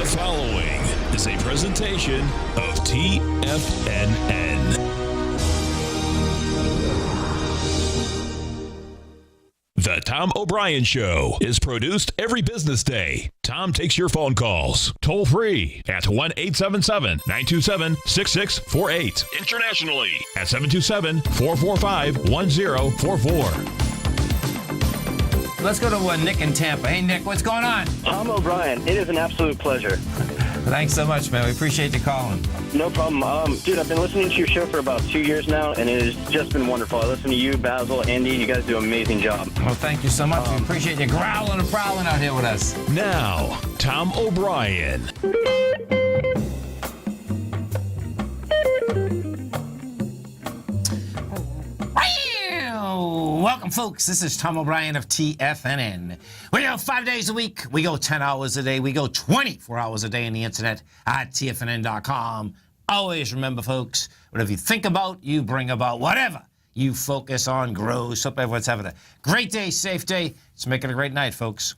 following is a presentation of TFNN. The Tom O'Brien Show is produced every business day. Tom takes your phone calls toll free at 1-877-927-6648. Internationally at 727-445-1044. Let's go to Nick in Tampa. Hey, Nick, what's going on? Tom O'Brien, it is an absolute pleasure. Thanks so much, man. We appreciate you calling. No problem. Dude, I've been listening to your show for about 2 years now, and it has just been wonderful. I listen to you, Basil, Andy. You guys do an amazing job. Well, thank you so much. We appreciate you growling and prowling out here with us. Now, Tom O'Brien. Welcome, folks. This is Tom O'Brien of TFNN. We go 5 days a week. We go 10 hours a day. We go 24 hours a day on the internet at TFNN.com. Always remember, folks, whatever you think about, you bring about. Whatever you focus on grows. Hope everyone's having a great day, safe day. Let's make it a great night, folks.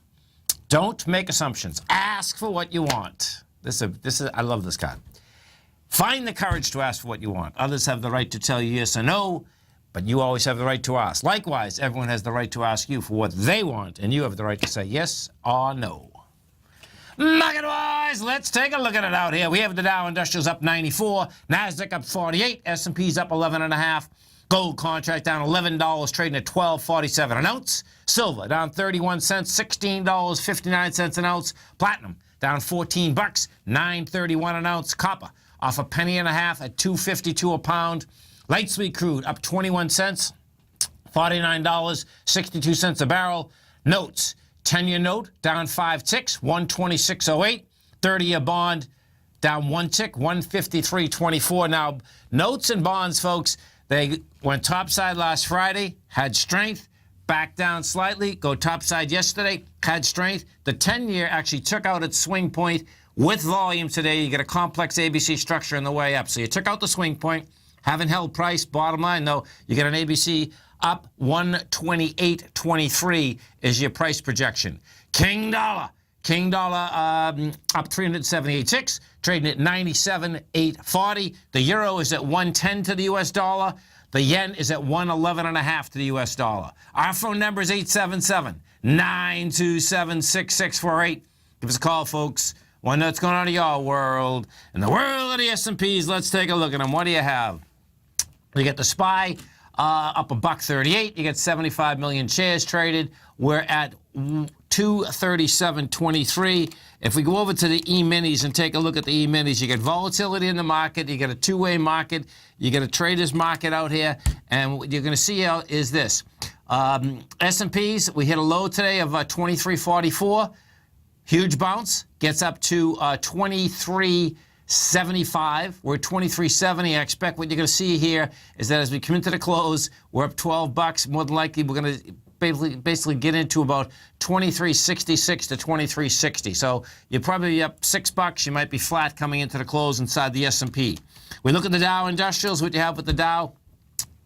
Don't make assumptions. Ask for what you want. I love this card. Find the courage to ask for what you want. Others have the right to tell you yes or no, but you always have the right to ask. Likewise, everyone has the right to ask you for what they want, and you have the right to say yes or no. Market-wise, let's take a look at it out here. We have the Dow Industrials up 94, NASDAQ up 48, S&P's up 11.5, gold contract down $11, trading at $12.47 an ounce. Silver down 31 cents, $16.59 an ounce. Platinum down 14 bucks, $9.31 an ounce. Copper off a penny and a half at $2.52 a pound. Light sweet crude up 21 cents, $49.62 a barrel. Notes, 10-year note down 5 ticks, 126.08. 30-year bond down 1 tick, 153.24. Now, notes and bonds, folks, they went topside last Friday, had strength, back down slightly, go topside yesterday, had strength. The 10-year actually took out its swing point with volume today. You get a complex ABC structure in the way up. So you took out the swing point. Haven't held price. Bottom line, though, you get an ABC up 128.23 is your price projection. King dollar up 378 ticks, trading at 97.840. The euro is at 110 to the U.S. dollar. The yen is at 111.5 to the U.S. dollar. Our phone number is 877-927-6648. Give us a call, folks. Want to know what's going on in your world. In the world of the S&Ps, let's take a look at them. What do you have? You get the SPY up $1.38. You get 75 million shares traded. We're at 237.23. If we go over to the E-minis and take a look at the E-minis, you get volatility in the market. You get a two-way market. You get a trader's market out here. And what you're going to see out is this. S&Ps, we hit a low today of 23.44. Huge bounce. Gets up to 23.75. We're at 23.70. I expect what you're going to see here is that as we come into the close, we're up 12 bucks. More than likely, we're going to basically get into about 23.66 to 23.60. So you're probably up 6 bucks. You might be flat coming into the close inside the S&P. We look at the Dow Industrials. What you have with the Dow?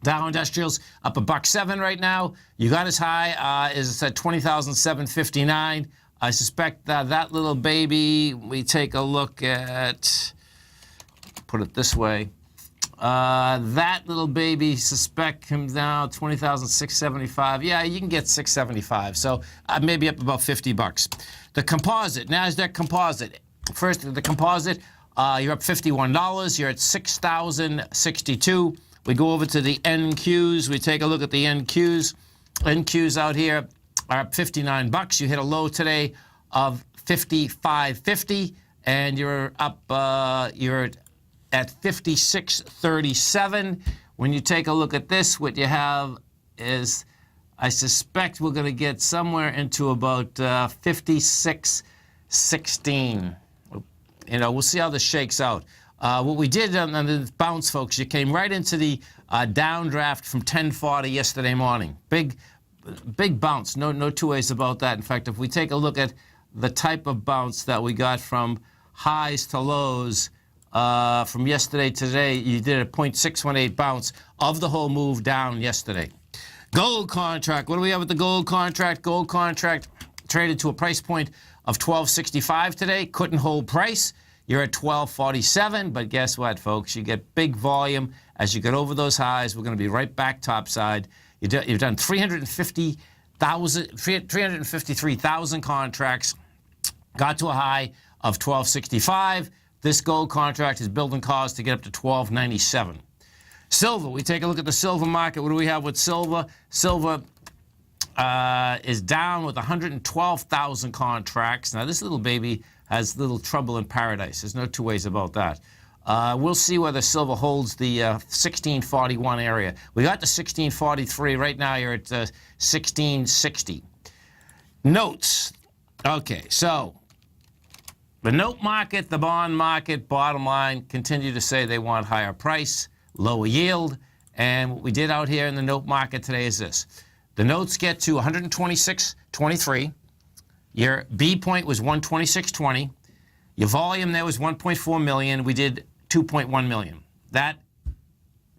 Dow Industrials up $1.07 right now. You got as high as it's at 20,759. I suspect that little baby, we take a look at, put it this way, that little baby, suspect comes down 20,675. Yeah, you can get 675. So maybe up about 50 bucks. The composite, NASDAQ composite. First, the composite, you're up $51. You're at 6,062. We go over to the NQs. We take a look at the NQs. NQs out here are up 59 bucks. You hit a low today of 55.50, and you're up. You're at 56.37. When you take a look at this, what you have is, I suspect we're going to get somewhere into about 56.16. You know, we'll see how this shakes out. What we did on the bounce, folks, you came right into the downdraft from 1040 yesterday morning. Big bounce, no two ways about that. In fact, if we take a look at the type of bounce that we got from highs to lows from yesterday to today, you did a 0.618 bounce of the whole move down yesterday. Gold contract, what do we have with the gold contract? Gold contract traded to a price point of 1265 today. Couldn't hold price. You're at 1247, but guess what, folks? You get big volume as you get over those highs. We're going to be right back topside. You've done 353,000 contracts. Got to a high of 1265. This gold contract is building cause to get up to 1297. Silver, we take a look at the silver market. What do we have with silver? Silver is down with 112,000 contracts. Now, this little baby has little trouble in paradise. There's no two ways about that. We'll see whether silver holds the 1641 area. We got the 1643. Right now, you're at 1660. Notes. Okay, so the note market, the bond market, bottom line, continue to say they want higher price, lower yield. And what we did out here in the note market today is this. The notes get to 126.23. Your B point was 126.20. Your volume there was 1.4 million. We did 2.1 million. That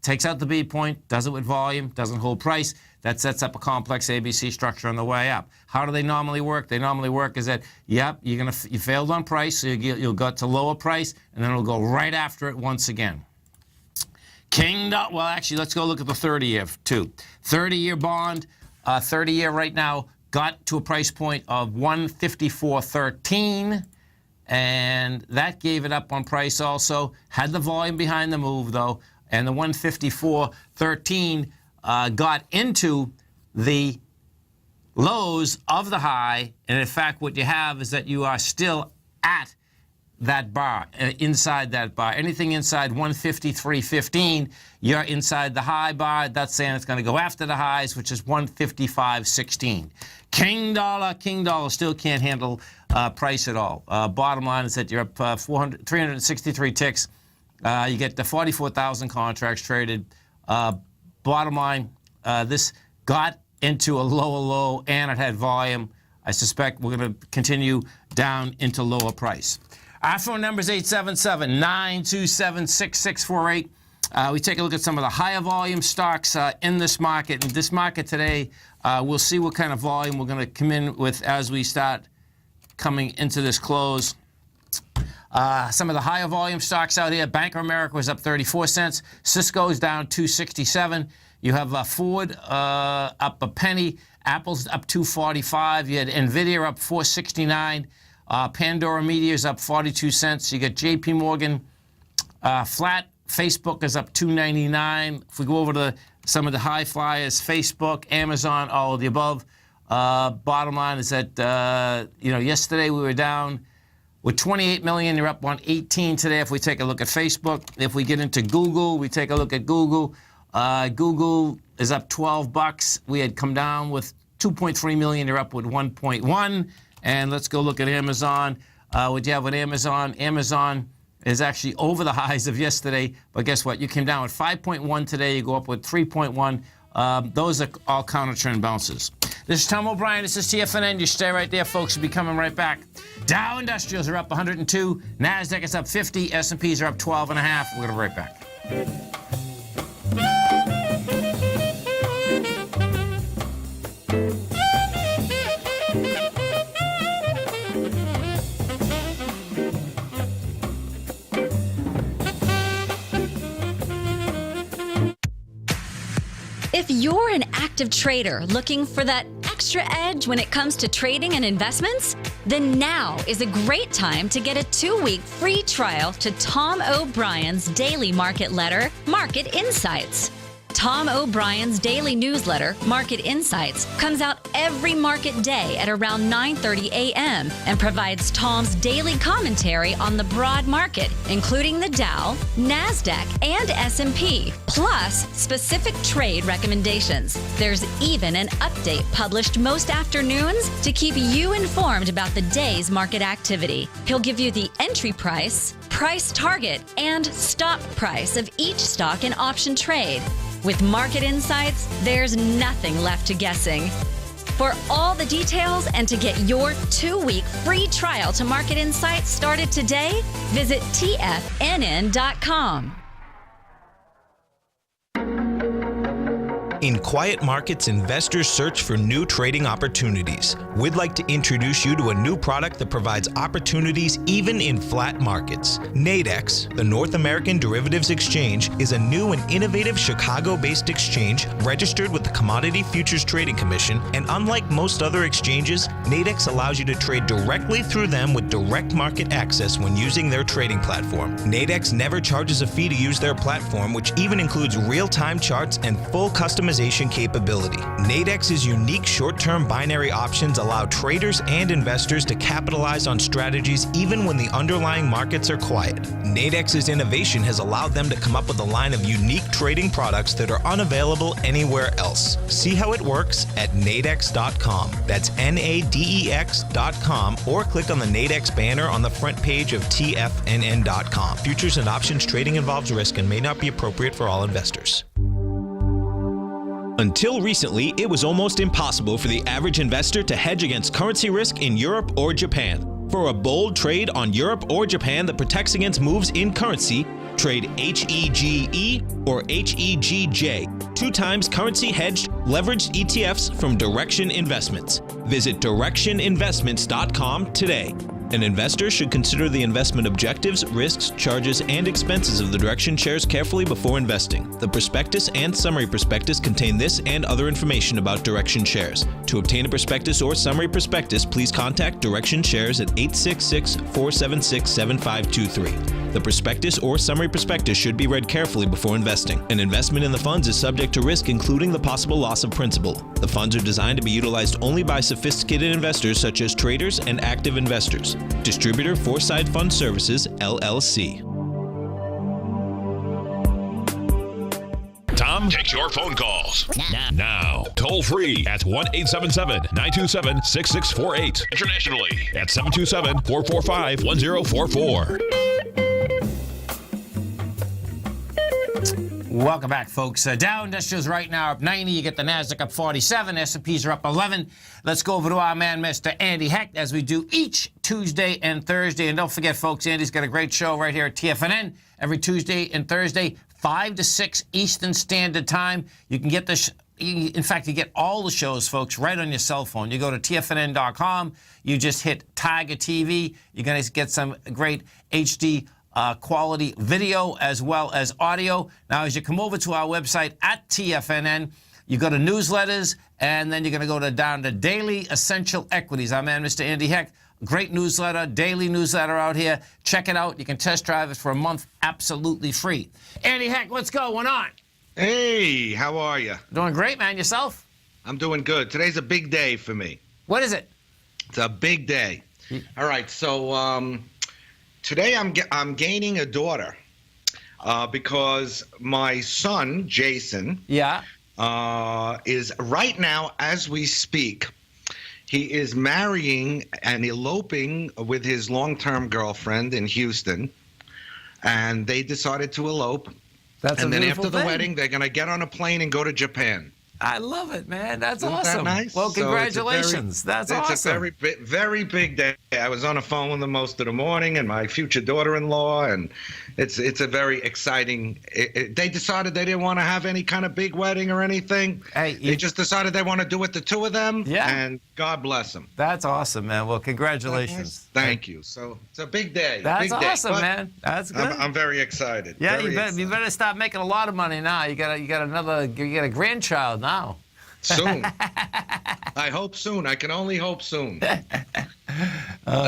takes out the B point, does it with volume, doesn't hold price. That sets up a complex ABC structure on the way up. How do they normally work? They normally work is that, yep, you failed on price, so you'll go to lower price, and then it'll go right after it once again. Well, actually, let's go look at the 30-year, too. 30-year bond, 30-year right now, got to a price point of 154.13, and that gave it up on price also. Had the volume behind the move, though, and the 154.13 got into the lows of the high, and in fact, what you have is that you are still at that bar, inside that bar. Anything inside 153.15, you're inside the high bar. That's saying it's going to go after the highs, which is 155.16. King dollar still can't handle price at all. Bottom line is that you're up 363 ticks. You get the 44,000 contracts traded. Bottom line, this got into a lower low, and it had volume. I suspect we're going to continue down into lower price. Our phone number is 877-927-6648. We take a look at some of the higher volume stocks in this market. In this market today, we'll see what kind of volume we're going to come in with as we start coming into this close. Some of the higher volume stocks out here. Bank of America was up 34 cents. Cisco's down 267. You have Ford up a penny. Apple's up 245. You had Nvidia up 469. Pandora Media's up 42 cents. You got JP Morgan flat. Facebook is up 299. If we go over to some of the high flyers, Facebook, Amazon, all of the above. Bottom line is that yesterday we were down with 28 million. You're up 118 today. If we take a look at Facebook, if we get into Google, we take a look at Google. Google is up $12. We had come down with 2.3 million. You're up with 1.1. And let's go look at Amazon. What do you have with Amazon? Amazon is actually over the highs of yesterday. But guess what? You came down with 5.1 today. You go up with 3.1. Those are all counter-trend bounces. This is Tom O'Brien. This is TFNN. You stay right there, folks. We'll be coming right back. Dow Industrials are up 102. NASDAQ is up 50. S&Ps are up 12.5. We're going to be right back. If you're an active trader looking for that extra edge when it comes to trading and investments, then now is a great time to get a 2-week free trial to Tom O'Brien's daily market letter, Market Insights. Tom O'Brien's daily newsletter, Market Insights, comes out every market day at around 9:30 a.m. and provides Tom's daily commentary on the broad market, including the Dow, NASDAQ, and S&P, plus specific trade recommendations. There's even an update published most afternoons to keep you informed about the day's market activity. He'll give you the entry price, price target, and stop price of each stock and option trade. With Market Insights, there's nothing left to guessing. For all the details and to get your 2-week free trial to Market Insights started today, visit TFNN.com. In quiet markets, investors search for new trading opportunities. We'd like to introduce you to a new product that provides opportunities even in flat markets. Nadex, the North American Derivatives Exchange, is a new and innovative Chicago-based exchange registered with the Commodity Futures Trading Commission, and unlike most other exchanges, Nadex allows you to trade directly through them with direct market access when using their trading platform. Nadex never charges a fee to use their platform, which even includes real-time charts and full customization capability. Nadex's unique short-term binary options allow traders and investors to capitalize on strategies even when the underlying markets are quiet. Nadex's innovation has allowed them to come up with a line of unique trading products that are unavailable anywhere else. See how it works at nadex.com. That's NADEX.com, or click on the Nadex banner on the front page of TFNN.com. Futures and options trading involves risk and may not be appropriate for all investors. Until recently, it was almost impossible for the average investor to hedge against currency risk in Europe or Japan. For a bold trade on Europe or Japan that protects against moves in currency, trade HEGE or HEGJ, 2 times currency hedged leveraged ETFs from Direction Investments. Visit directioninvestments.com today. An investor should consider the investment objectives, risks, charges, and expenses of the Direction shares carefully before investing. The prospectus and summary prospectus contain this and other information about Direction shares. To obtain a prospectus or summary prospectus, please contact Direction Shares at 866-476-7523. The prospectus or summary prospectus should be read carefully before investing. An investment in the funds is subject to risk, including the possible loss of principal. The funds are designed to be utilized only by sophisticated investors such as traders and active investors. Distributor Foreside Fund Services, LLC. Tom takes your phone calls now. Toll free at 1-877-927-6648. Internationally at 727-445-1044. Welcome back, folks. Dow Industrials right now up 90. You get the Nasdaq up 47. S&Ps are up 11. Let's go over to our man, Mr. Andy Hecht, as we do each Tuesday and Thursday. And don't forget, folks, Andy's got a great show right here at TFNN every Tuesday and Thursday, 5 to 6 Eastern Standard Time. You can get this. In fact, you get all the shows, folks, right on your cell phone. You go to TFNN.com. You just hit Tiger TV. You're going to get some great HD quality video as well as audio. Now, as you come over to our website at TFNN, you go to newsletters, and then you're going to go down to Daily Essential Equities. Our man, Mr. Andy Hecht, great newsletter, daily newsletter out here. Check it out. You can test drive it for a month absolutely free. Andy Hecht, what's going on? Hey, how are you? Doing great, man. Yourself? I'm doing good. Today's a big day for me. What is it? It's a big day. All right, so today I'm gaining a daughter because my son, Jason, is right now, as we speak, he is marrying and eloping with his long-term girlfriend in Houston, and they decided to elope. And then after the wedding, they're going to get on a plane and go to Japan. I love it, man. That's Isn't awesome. That nice? Well, So congratulations. That's awesome. It's a very big day. I was on the phone with them most of the morning, and my future daughter-in-law, and it's a very exciting. They decided they didn't want to have any kind of big wedding or anything. They just decided they want to do it, the two of them. Yeah. And God bless them. That's awesome, man. Well, congratulations. Thank you. So it's a big day. That's big awesome, day. man. That's good. I'm very excited. Yeah, very you better start making a lot of money now. You got a grandchild now. Soon. I hope soon. I can only hope soon. I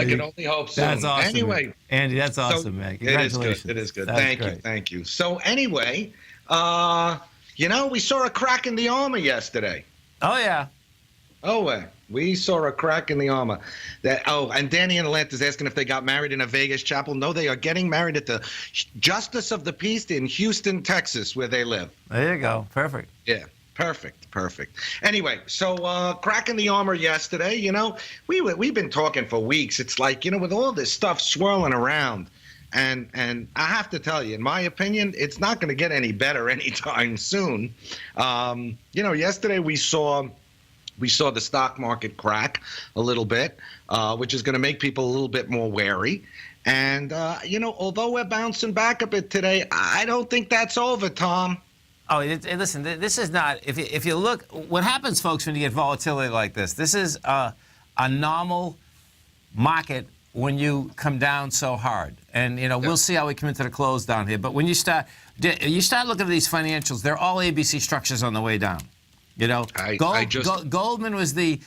can only hope soon. That's awesome. Anyway, man. Andy, that's awesome, man. Congratulations. It is good. That's Thank you. So anyway, we saw a crack in the armor yesterday. Oh yeah. We saw a crack in the armor. And Danny and Atlanta is asking if they got married in a Vegas chapel. No, they are getting married at the Justice of the Peace in Houston, Texas, where they live. There you go. Perfect. Yeah. Perfect. Anyway, so crack in the armor yesterday, we've been talking for weeks. It's like, with all this stuff swirling around, and I have to tell you, in my opinion, it's not going to get any better anytime soon. Yesterday we saw the stock market crack a little bit, which is going to make people a little bit more wary. And, although we're bouncing back a bit today, I don't think that's over, Tom. Oh, listen, this is not, if you look, what happens, folks, when you get volatility like this is a normal market when you come down so hard. And, we'll see how we come into the close down here. But when you start looking at these financials, they're all ABC structures on the way down. Goldman was the,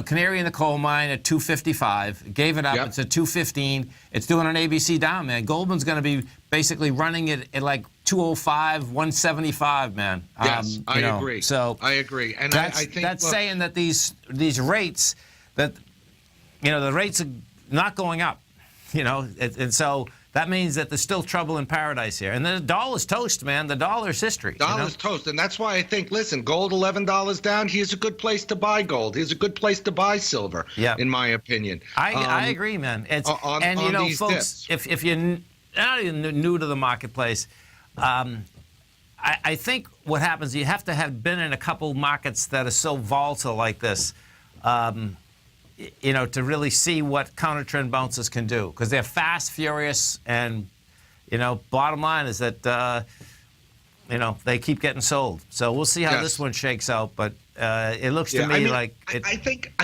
canary in the coal mine at 255. Gave it up. Yep. It's at 215. It's doing an ABC down, man. Goldman's going to be basically running it at like 205, 175, man. Yes, I agree. So I agree. And that's, I think that's saying that these rates, that, the rates are not going up, and so that means that there's still trouble in paradise here. And the dollar's toast, man. The dollar's history. Dollar's toast. And that's why I think, listen, gold $11 down. Here's a good place to buy gold. Here's a good place to buy silver, in my opinion. I agree, man. Folks, if you're not even new to the marketplace, I think what happens, you have to have been in a couple markets that are so volatile like this, to really see what counter-trend bounces can do, because they're fast, furious, and, bottom line is that, they keep getting sold. So we'll see how this one shakes out, but it looks to me like it. I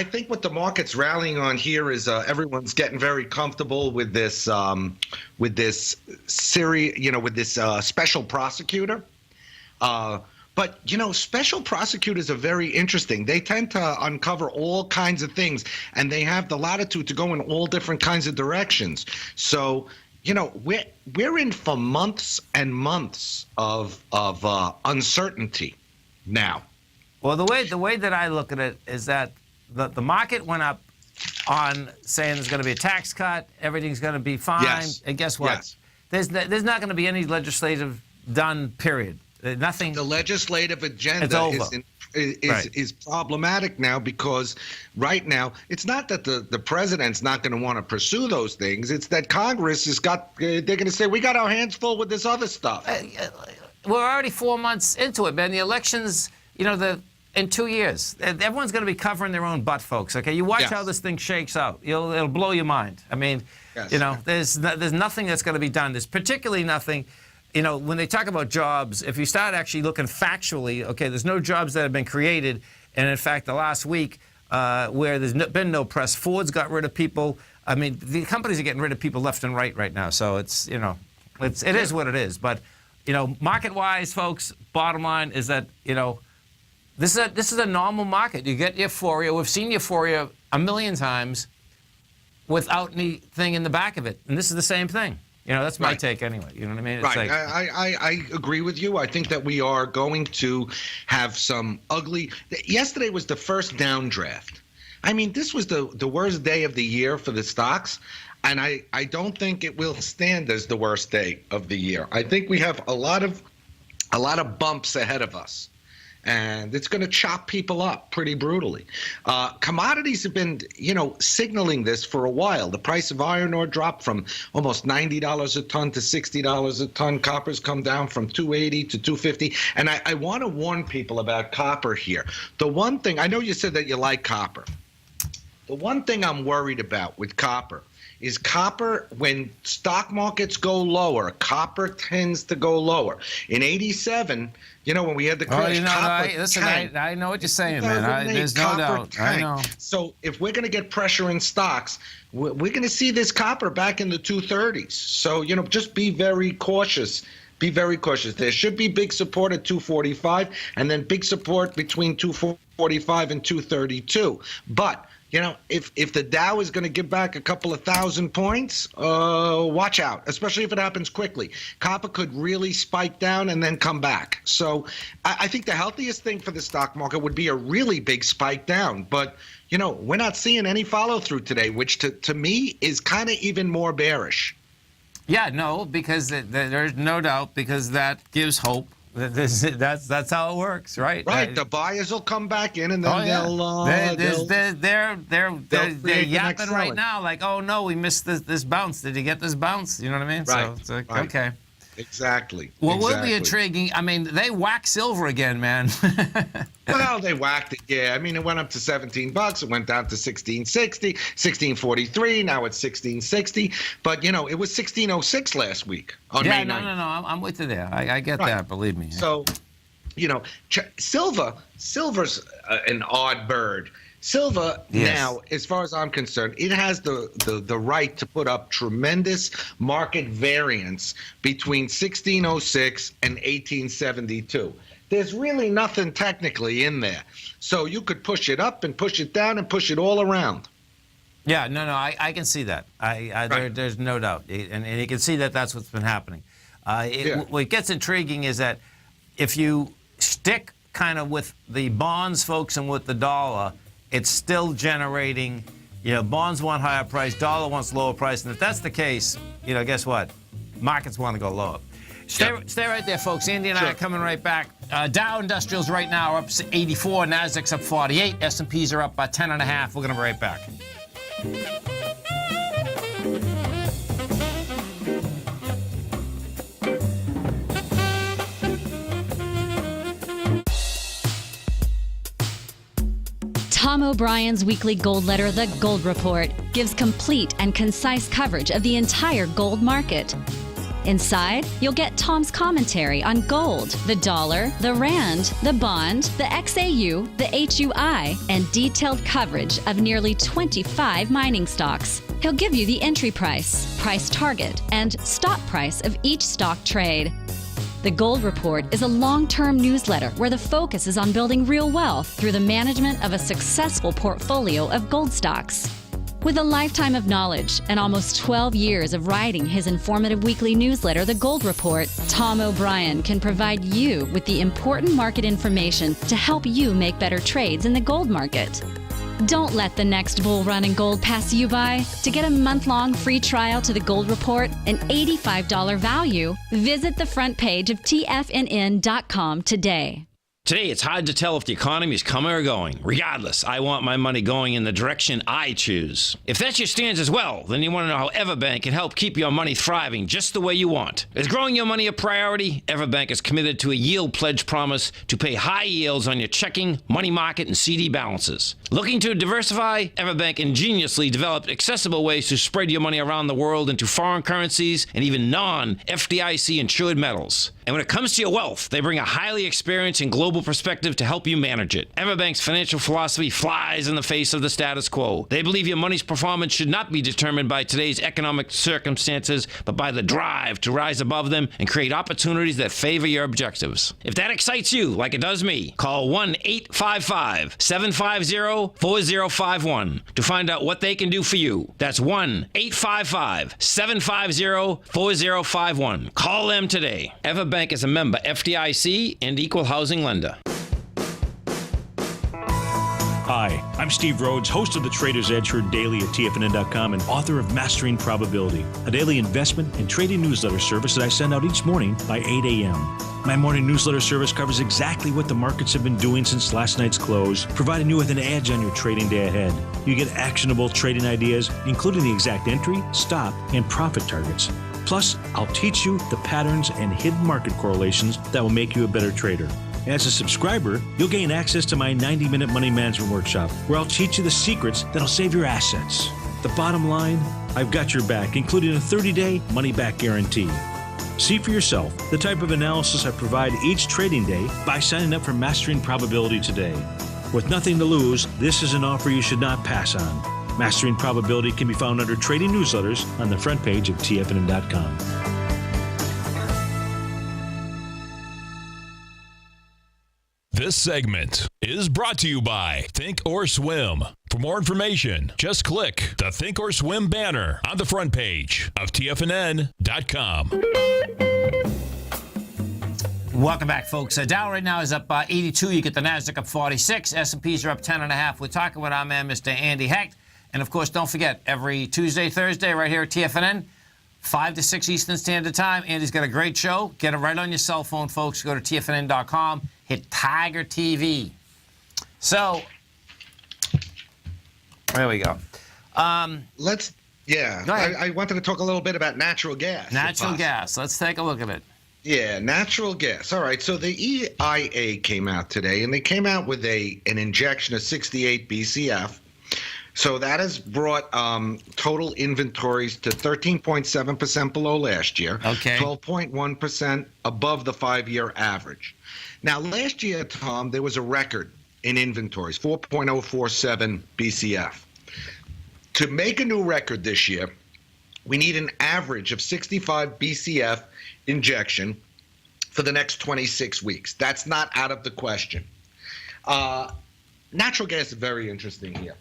think what the market's rallying on here is everyone's getting very comfortable with this special prosecutor. But, special prosecutors are very interesting. They tend to uncover all kinds of things, and they have the latitude to go in all different kinds of directions. So, we're in for months and months of uncertainty now. Well, the way that I look at it is that the market went up on saying there's going to be a tax cut, everything's going to be fine, and guess what? There's not going to be any legislative done, period. Nothing. The legislative agenda is problematic now, because right now it's not that the president's not going to want to pursue those things. It's that Congress has got. They're going to say we got our hands full with this other stuff. We're already 4 months into it, man. The elections, in 2 years, everyone's going to be covering their own butt, folks. Okay, you watch how this thing shakes out. It'll blow your mind. I mean, there's nothing that's going to be done. There's particularly nothing. When they talk about jobs, if you start actually looking factually, okay, there's no jobs that have been created. And in fact, the last week, where there's been no press, Ford's got rid of people. I mean, the companies are getting rid of people left and right now. So it's, it is what it is. But, market-wise, folks, bottom line is that, this is a normal market. You get euphoria. We've seen euphoria a million times without anything in the back of it. And this is the same thing. That's my take anyway. You know what I mean? It's right. I agree with you. I think that we are going to have some ugly. Yesterday was the first downdraft. I mean, this was the worst day of the year for the stocks. And I don't think it will stand as the worst day of the year. I think we have a lot of bumps ahead of us. And it's going to chop people up pretty brutally. Commodities have been, signaling this for a while. The price of iron ore dropped from almost $90 a ton to $60 a ton. Copper's come down from $280 to $250. And I want to warn people about copper here. The one thing, I know you said that you like copper. The one thing I'm worried about with copper is copper, when stock markets go lower, copper tends to go lower. In 87, when we had the crash, I know what you're saying, man. There's no doubt. I know. So if we're going to get pressure in stocks, we're going to see this copper back in the 230s. So, just be very cautious. Be very cautious. There should be big support at 245, and then big support between 245 and 232. But if the Dow is going to give back a couple of thousand points, watch out, especially if it happens quickly. Copper could really spike down and then come back. So I think the healthiest thing for the stock market would be a really big spike down. But, we're not seeing any follow through today, which to me is kind of even more bearish. Yeah, no, because there's no doubt, because that gives hope. That's how it works, right? Right. The buyers will come back in, and then they're yapping right now, like, oh no, we missed this bounce. Did you get this bounce? You know what I mean? Right. So it's like, okay. Exactly. Well, will be intriguing. I mean, they whack silver again, man. Well, they whacked it. Yeah. I mean, it went up to $17. It went down to $16.60, $16.43. Now it's $16.60. But it was $16.06 last week on May 9th. No. I'm with you there. I get that. Believe me. So, Silver's an odd bird. Silver now, as far as I'm concerned, it has the right to put up tremendous market variance between 1606 and 1872. There's really nothing technically in there. So you could push it up and push it down and push it all around. Yeah, no, I can see that. There's no doubt. And you can see that that's what's been happening. What gets intriguing is that if you stick kind of with the bonds, folks, and with the dollar, it's still generating, bonds want higher price, dollar wants lower price. And if that's the case, guess what? Markets want to go lower. Stay right there, folks. Andy and I are coming right back. Dow Industrials right now are up 84. NASDAQ's up 48. S&Ps are up by 10.5. We're going to be right back. Tom O'Brien's weekly gold letter, The Gold Report, gives complete and concise coverage of the entire gold market. Inside, you'll get Tom's commentary on gold, the dollar, the rand, the bond, the XAU, the HUI, and detailed coverage of nearly 25 mining stocks. He'll give you the entry price, price target, and stop price of each stock trade. The Gold Report is a long-term newsletter where the focus is on building real wealth through the management of a successful portfolio of gold stocks. With a lifetime of knowledge and almost 12 years of writing his informative weekly newsletter, The Gold Report, Tom O'Brien can provide you with the important market information to help you make better trades in the gold market. Don't let the next bull run in gold pass you by. To get a month-long free trial to The Gold Report, an $85 value, visit the front page of TFNN.com today. Today, it's hard to tell if the economy is coming or going. Regardless, I want my money going in the direction I choose. If that's your stance as well, then you want to know how Everbank can help keep your money thriving just the way you want. Is growing your money a priority? Everbank is committed to a yield pledge promise to pay high yields on your checking, money market, and CD balances. Looking to diversify? Everbank ingeniously developed accessible ways to spread your money around the world into foreign currencies and even non-FDIC insured metals. And when it comes to your wealth, they bring a highly experienced and global perspective to help you manage it. Everbank's financial philosophy flies in the face of the status quo. They believe your money's performance should not be determined by today's economic circumstances, but by the drive to rise above them and create opportunities that favor your objectives. If that excites you, like it does me, call 1-855-750-4051 to find out what they can do for you. That's 1-855-750-4051. Call them today. Everbank is a member FDIC and equal housing lender. Hi, I'm Steve Rhodes, host of the Trader's Edge heard daily at TFNN.com and author of Mastering Probability, a daily investment and trading newsletter service that I send out each morning by 8 a.m. My morning newsletter service covers exactly what the markets have been doing since last night's close, providing you with an edge on your trading day ahead. You get actionable trading ideas, including the exact entry, stop, and profit targets. Plus, I'll teach you the patterns and hidden market correlations that will make you a better trader. As a subscriber, you'll gain access to my 90-minute money management workshop, where I'll teach you the secrets that'll save your assets. The bottom line, I've got your back, including a 30-day money-back guarantee. See for yourself the type of analysis I provide each trading day by signing up for Mastering Probability today. With nothing to lose, this is an offer you should not pass on. Mastering Probability can be found under Trading Newsletters on the front page of TFNN.com. This segment is brought to you by Think or Swim. For more information, just click the Think or Swim banner on the front page of TFNN.com. Welcome back, folks. Dow right now is up 82. You get the NASDAQ up 46. S&Ps are up 10.5. We're talking with our man, Mr. Andy Hecht. And, of course, don't forget, every Tuesday, Thursday, right here at TFNN, 5 to 6 Eastern Standard Time. Andy's got a great show. Get it right on your cell phone, folks. Go to TFNN.com. Hit Tiger TV. So, there we go. I wanted to talk a little bit about natural gas. Natural gas. Let's take a look at it. Yeah, natural gas. All right. So the EIA came out today, and they came out with an injection of 68 BCF. So that has brought total inventories to 13.7% below last year. Okay. 12.1% above the 5-year average. Now, last year, Tom, there was a record in inventories, 4.047 BCF. To make a new record this year, we need an average of 65 BCF injection for the next 26 weeks. That's not out of the question. Natural gas is very interesting here.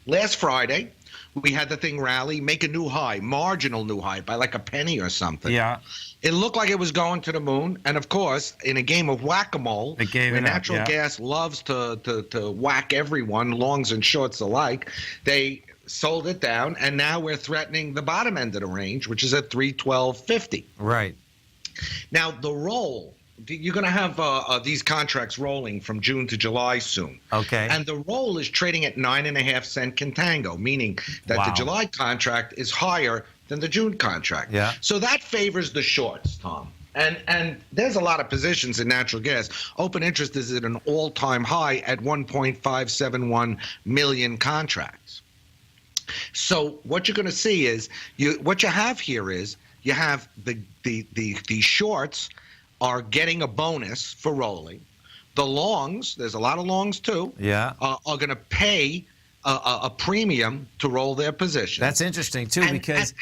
Last Friday, we had the thing rally, make a new high, marginal new high by like a penny or something. Yeah. It looked like it was going to the moon. And of course, in a game of whack-a-mole, where natural gas loves to whack everyone, longs and shorts alike, they sold it down. And now we're threatening the bottom end of the range, which is at 312.50. Right. Now, the roll, you're going to have these contracts rolling from June to July soon. Okay. And the roll is trading at 9.5 cent contango, meaning that the July contract is higher than the June contract. Yeah. So that favors the shorts, Tom. And there's a lot of positions in natural gas. Open interest is at an all-time high at 1.571 million contracts. So what you're going to see is what you have here is you have the shorts are getting a bonus for rolling. The longs, there's a lot of longs too, are going to pay a premium to roll their position. That's interesting too, because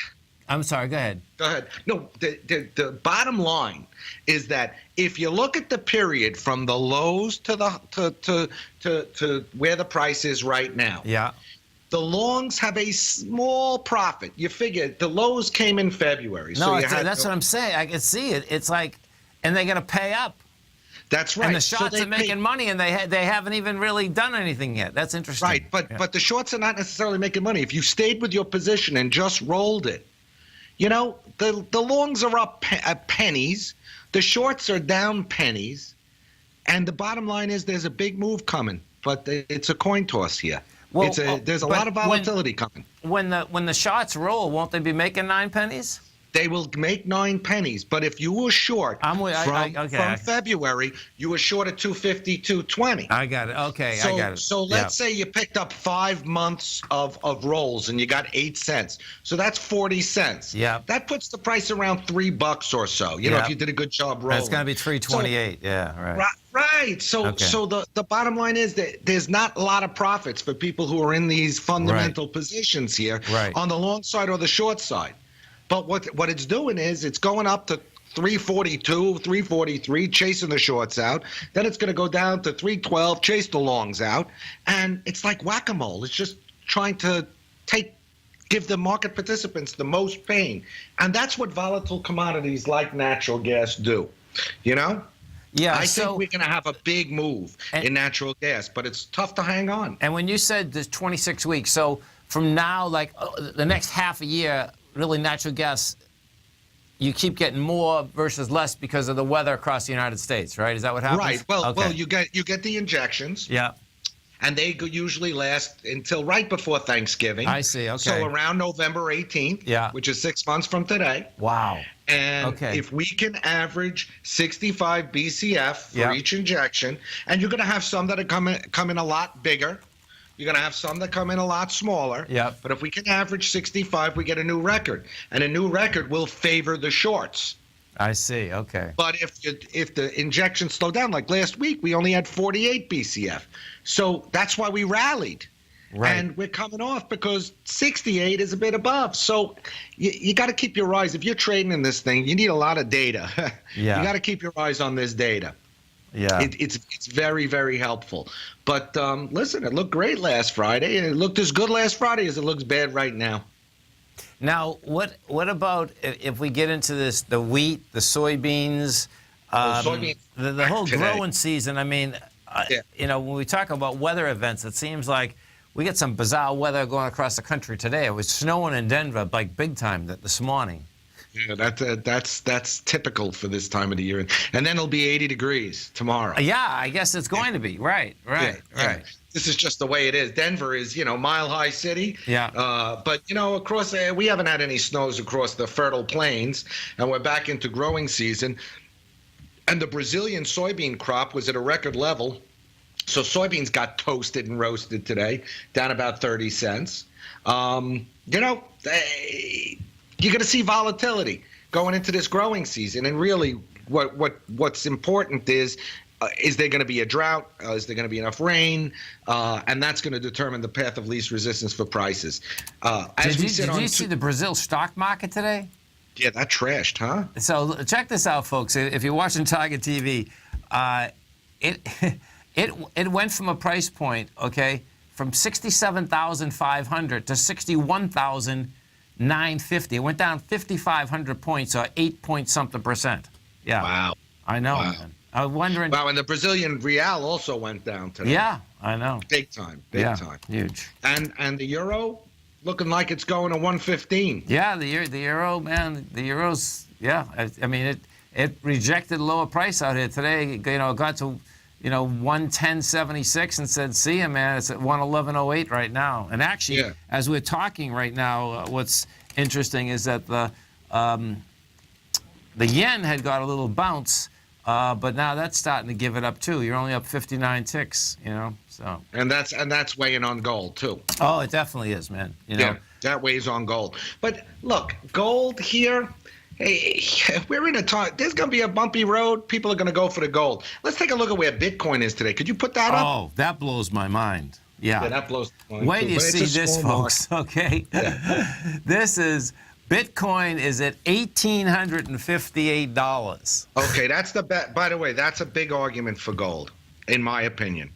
I'm sorry, go ahead. Go ahead. No, the bottom line is that if you look at the period from the lows to the to where the price is right now, the longs have a small profit. You figure the lows came in February. No, so that's what I'm saying. I can see it. It's like, and they're going to pay up. That's right. And the shorts are making money, and they haven't even really done anything yet. That's interesting. Right, but the shorts are not necessarily making money. If you stayed with your position and just rolled it, you know, the longs are up pennies, the shorts are down pennies, and the bottom line is there's a big move coming, but it's a coin toss here. Well, there's a lot of volatility coming. When the shorts roll, won't they be making 9 pennies? They will make 9 pennies, but if you were short from February, you were short at 250, 220. I got it. Okay, I got it. So let's say you picked up 5 months of rolls and you got 8 cents. So that's 40 cents. Yeah. That puts the price around $3 or so. You know, if you did a good job rolling. That's going to be 328. Right. Right. So the bottom line is that there's not a lot of profits for people who are in these fundamental positions here on the long side or the short side. But what it's doing is it's going up to 342, 343, chasing the shorts out. Then it's going to go down to 312, chase the longs out. And it's like whack-a-mole. It's just trying to give the market participants the most pain. And that's what volatile commodities like natural gas do, you know? Yeah, I think we're going to have a big move in natural gas, but it's tough to hang on. And when you said there's 26 weeks, so from now, like the next half a year, really natural gas, you keep getting more versus less because of the weather across the United States, right? Is that what happens? Right. Well, you get the injections. Yeah. And they usually last until right before Thanksgiving. I see. Okay. So around November 18th, which is 6 months from today. Wow. And if we can average 65 BCF for each injection, and you're going to have some that are come in a lot bigger. You're going to have some that come in a lot smaller. Yep. But if we can average 65, we get a new record. And a new record will favor the shorts. I see. Okay. But if the injections slow down, like last week, we only had 48 BCF. So that's why we rallied. Right. And we're coming off because 68 is a bit above. So you got to keep your eyes. If you're trading in this thing, you need a lot of data. You got to keep your eyes on this data. Yeah, it's very, very helpful. But listen, it looked great last Friday, and it looked as good last Friday as it looks bad right now. Now, what about if we get into this, the wheat, the soybeans, the whole growing season? I mean, you know, when we talk about weather events, it seems like we get some bizarre weather going across the country today. It was snowing in Denver like big time this morning. Yeah, that's typical for this time of the year, and then it'll be 80 degrees tomorrow. Yeah, I guess it's going to be. Right. This is just the way it is. Denver is, mile high city. Yeah. But across we haven't had any snows across the fertile plains, and we're back into growing season. And the Brazilian soybean crop was at a record level. So soybeans got toasted and roasted today, down about 30 cents. You're going to see volatility going into this growing season. And really what's important is there going to be a drought? Is there going to be enough rain? And that's going to determine the path of least resistance for prices. Did you see the Brazil stock market today? Yeah, that trashed, huh? So check this out, folks. If you're watching Tiger TV, it went from a price point, okay, from 67,500 to 61,950. It went down 5,500 points, or 8-point-something%. Yeah. Wow. I know, wow. Man. I was wondering. Wow, and the Brazilian real also went down today. Yeah, I know. Big time. Huge. And the euro looking like it's going to 115. Yeah, the euro, man. The euro's, yeah. I mean, it rejected lower price out here today. It got to 110.76 and said, see ya, man. It's at 111.08 right now. And actually, as we're talking right now, what's interesting is that the yen had got a little bounce, but now that's starting to give it up too. You're only up 59 ticks, so. And that's weighing on gold too. Oh, it definitely is, man. Yeah, that weighs on gold. But look, gold here. Hey, we're in a time. There's going to be a bumpy road. People are going to go for the gold. Let's take a look at where Bitcoin is today. Could you put that up? Oh, that blows my mind. Yeah, that blows my mind. Wait till you see this, folks. Okay, this is. Bitcoin is at $1,858. Okay, that's the bet. By the way, that's a big argument for gold, in my opinion.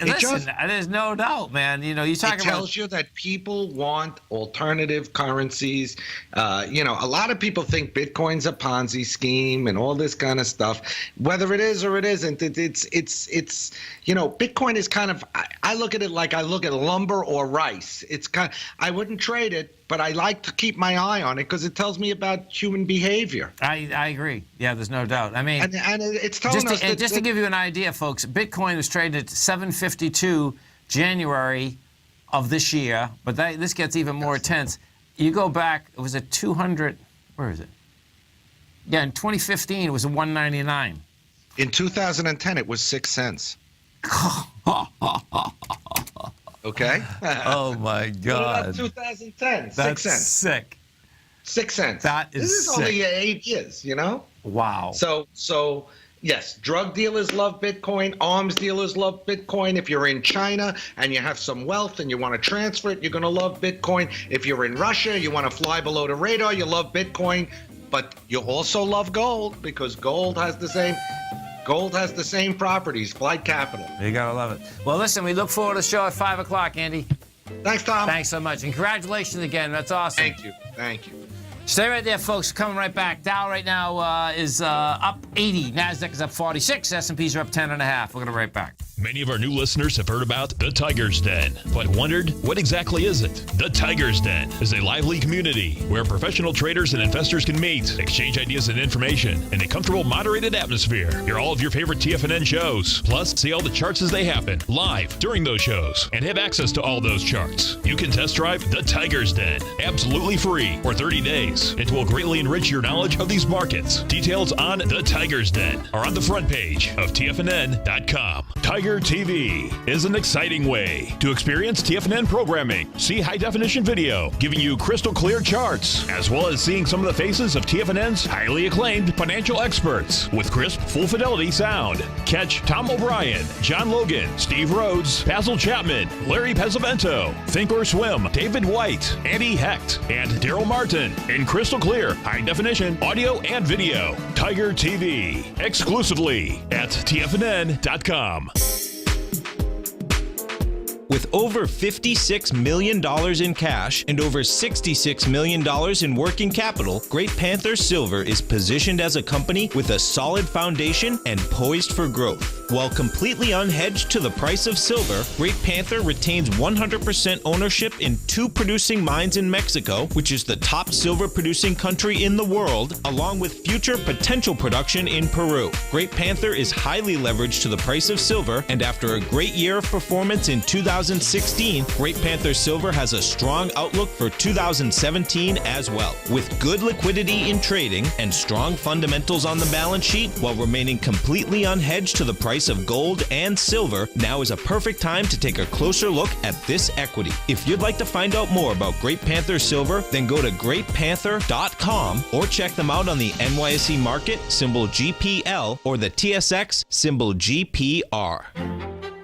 There's no doubt, man. You talk about. It tells you that people want alternative currencies. A lot of people think Bitcoin's a Ponzi scheme and all this kind of stuff. Whether it is or it isn't, it's Bitcoin is kind of. I look at it like I look at lumber or rice. It's I wouldn't trade it, but I like to keep my eye on it because it tells me about human behavior. I agree. Yeah, there's no doubt. I mean, and it's telling us that, just to give you an idea, folks, Bitcoin was traded at 752 January of this year, but this gets even more intense. You go back, it was at 200. Where is it? Yeah, in 2015, it was at 199. In 2010, it was 6 cents. Okay. Oh my God. What about 2010? That's 6 cents. Sick. 6 cents. That is This is sick. only 8 years, Wow. So yes, drug dealers love Bitcoin. Arms dealers love Bitcoin. If you're in China and you have some wealth and you want to transfer it, you're going to love Bitcoin. If you're in Russia, you want to fly below the radar, you love Bitcoin. But you also love gold because gold has the same properties, flight capital. You gotta love it. Well, listen, we look forward to the show at 5 o'clock, Andy. Thanks, Tom. Thanks so much. And congratulations again. That's awesome. Thank you. Stay right there, folks. Coming right back. Dow right now is up 80. NASDAQ is up 46. S&Ps are up 10.5. We're going to be right back. Many of our new listeners have heard about the Tiger's Den, but wondered, what exactly is it? The Tiger's Den is a lively community where professional traders and investors can meet, exchange ideas and information in a comfortable, moderated atmosphere. Hear all of your favorite TFNN shows, plus see all the charts as they happen live during those shows and have access to all those charts. You can test drive the Tiger's Den absolutely free for 30 days. It will greatly enrich your knowledge of these markets. Details on the Tiger's Den are on the front page of TFNN.com. Tiger TV is an exciting way to experience TFNN programming. See high-definition video giving you crystal clear charts, as well as seeing some of the faces of TFNN's highly acclaimed financial experts with crisp, full-fidelity sound. Catch Tom O'Brien, John Logan, Steve Rhodes, Basil Chapman, Larry Pesavento, Think or Swim, David White, Andy Hecht, and Daryl Martin in crystal clear, high-definition audio and video. Tiger TV, exclusively at TFNN.com. With over $56 million in cash and over $66 million in working capital, Great Panther Silver is positioned as a company with a solid foundation and poised for growth. While completely unhedged to the price of silver, Great Panther retains 100% ownership in 2 producing mines in Mexico, which is the top silver producing country in the world, along with future potential production in Peru. Great Panther is highly leveraged to the price of silver, and after a great year of performance in 2019, 2016, Great Panther Silver has a strong outlook for 2017 as well. With good liquidity in trading and strong fundamentals on the balance sheet, while remaining completely unhedged to the price of gold and silver, now is a perfect time to take a closer look at this equity. If you'd like to find out more about Great Panther Silver, then go to greatpanther.com or check them out on the NYSE market, symbol GPL, or the TSX, symbol GPR.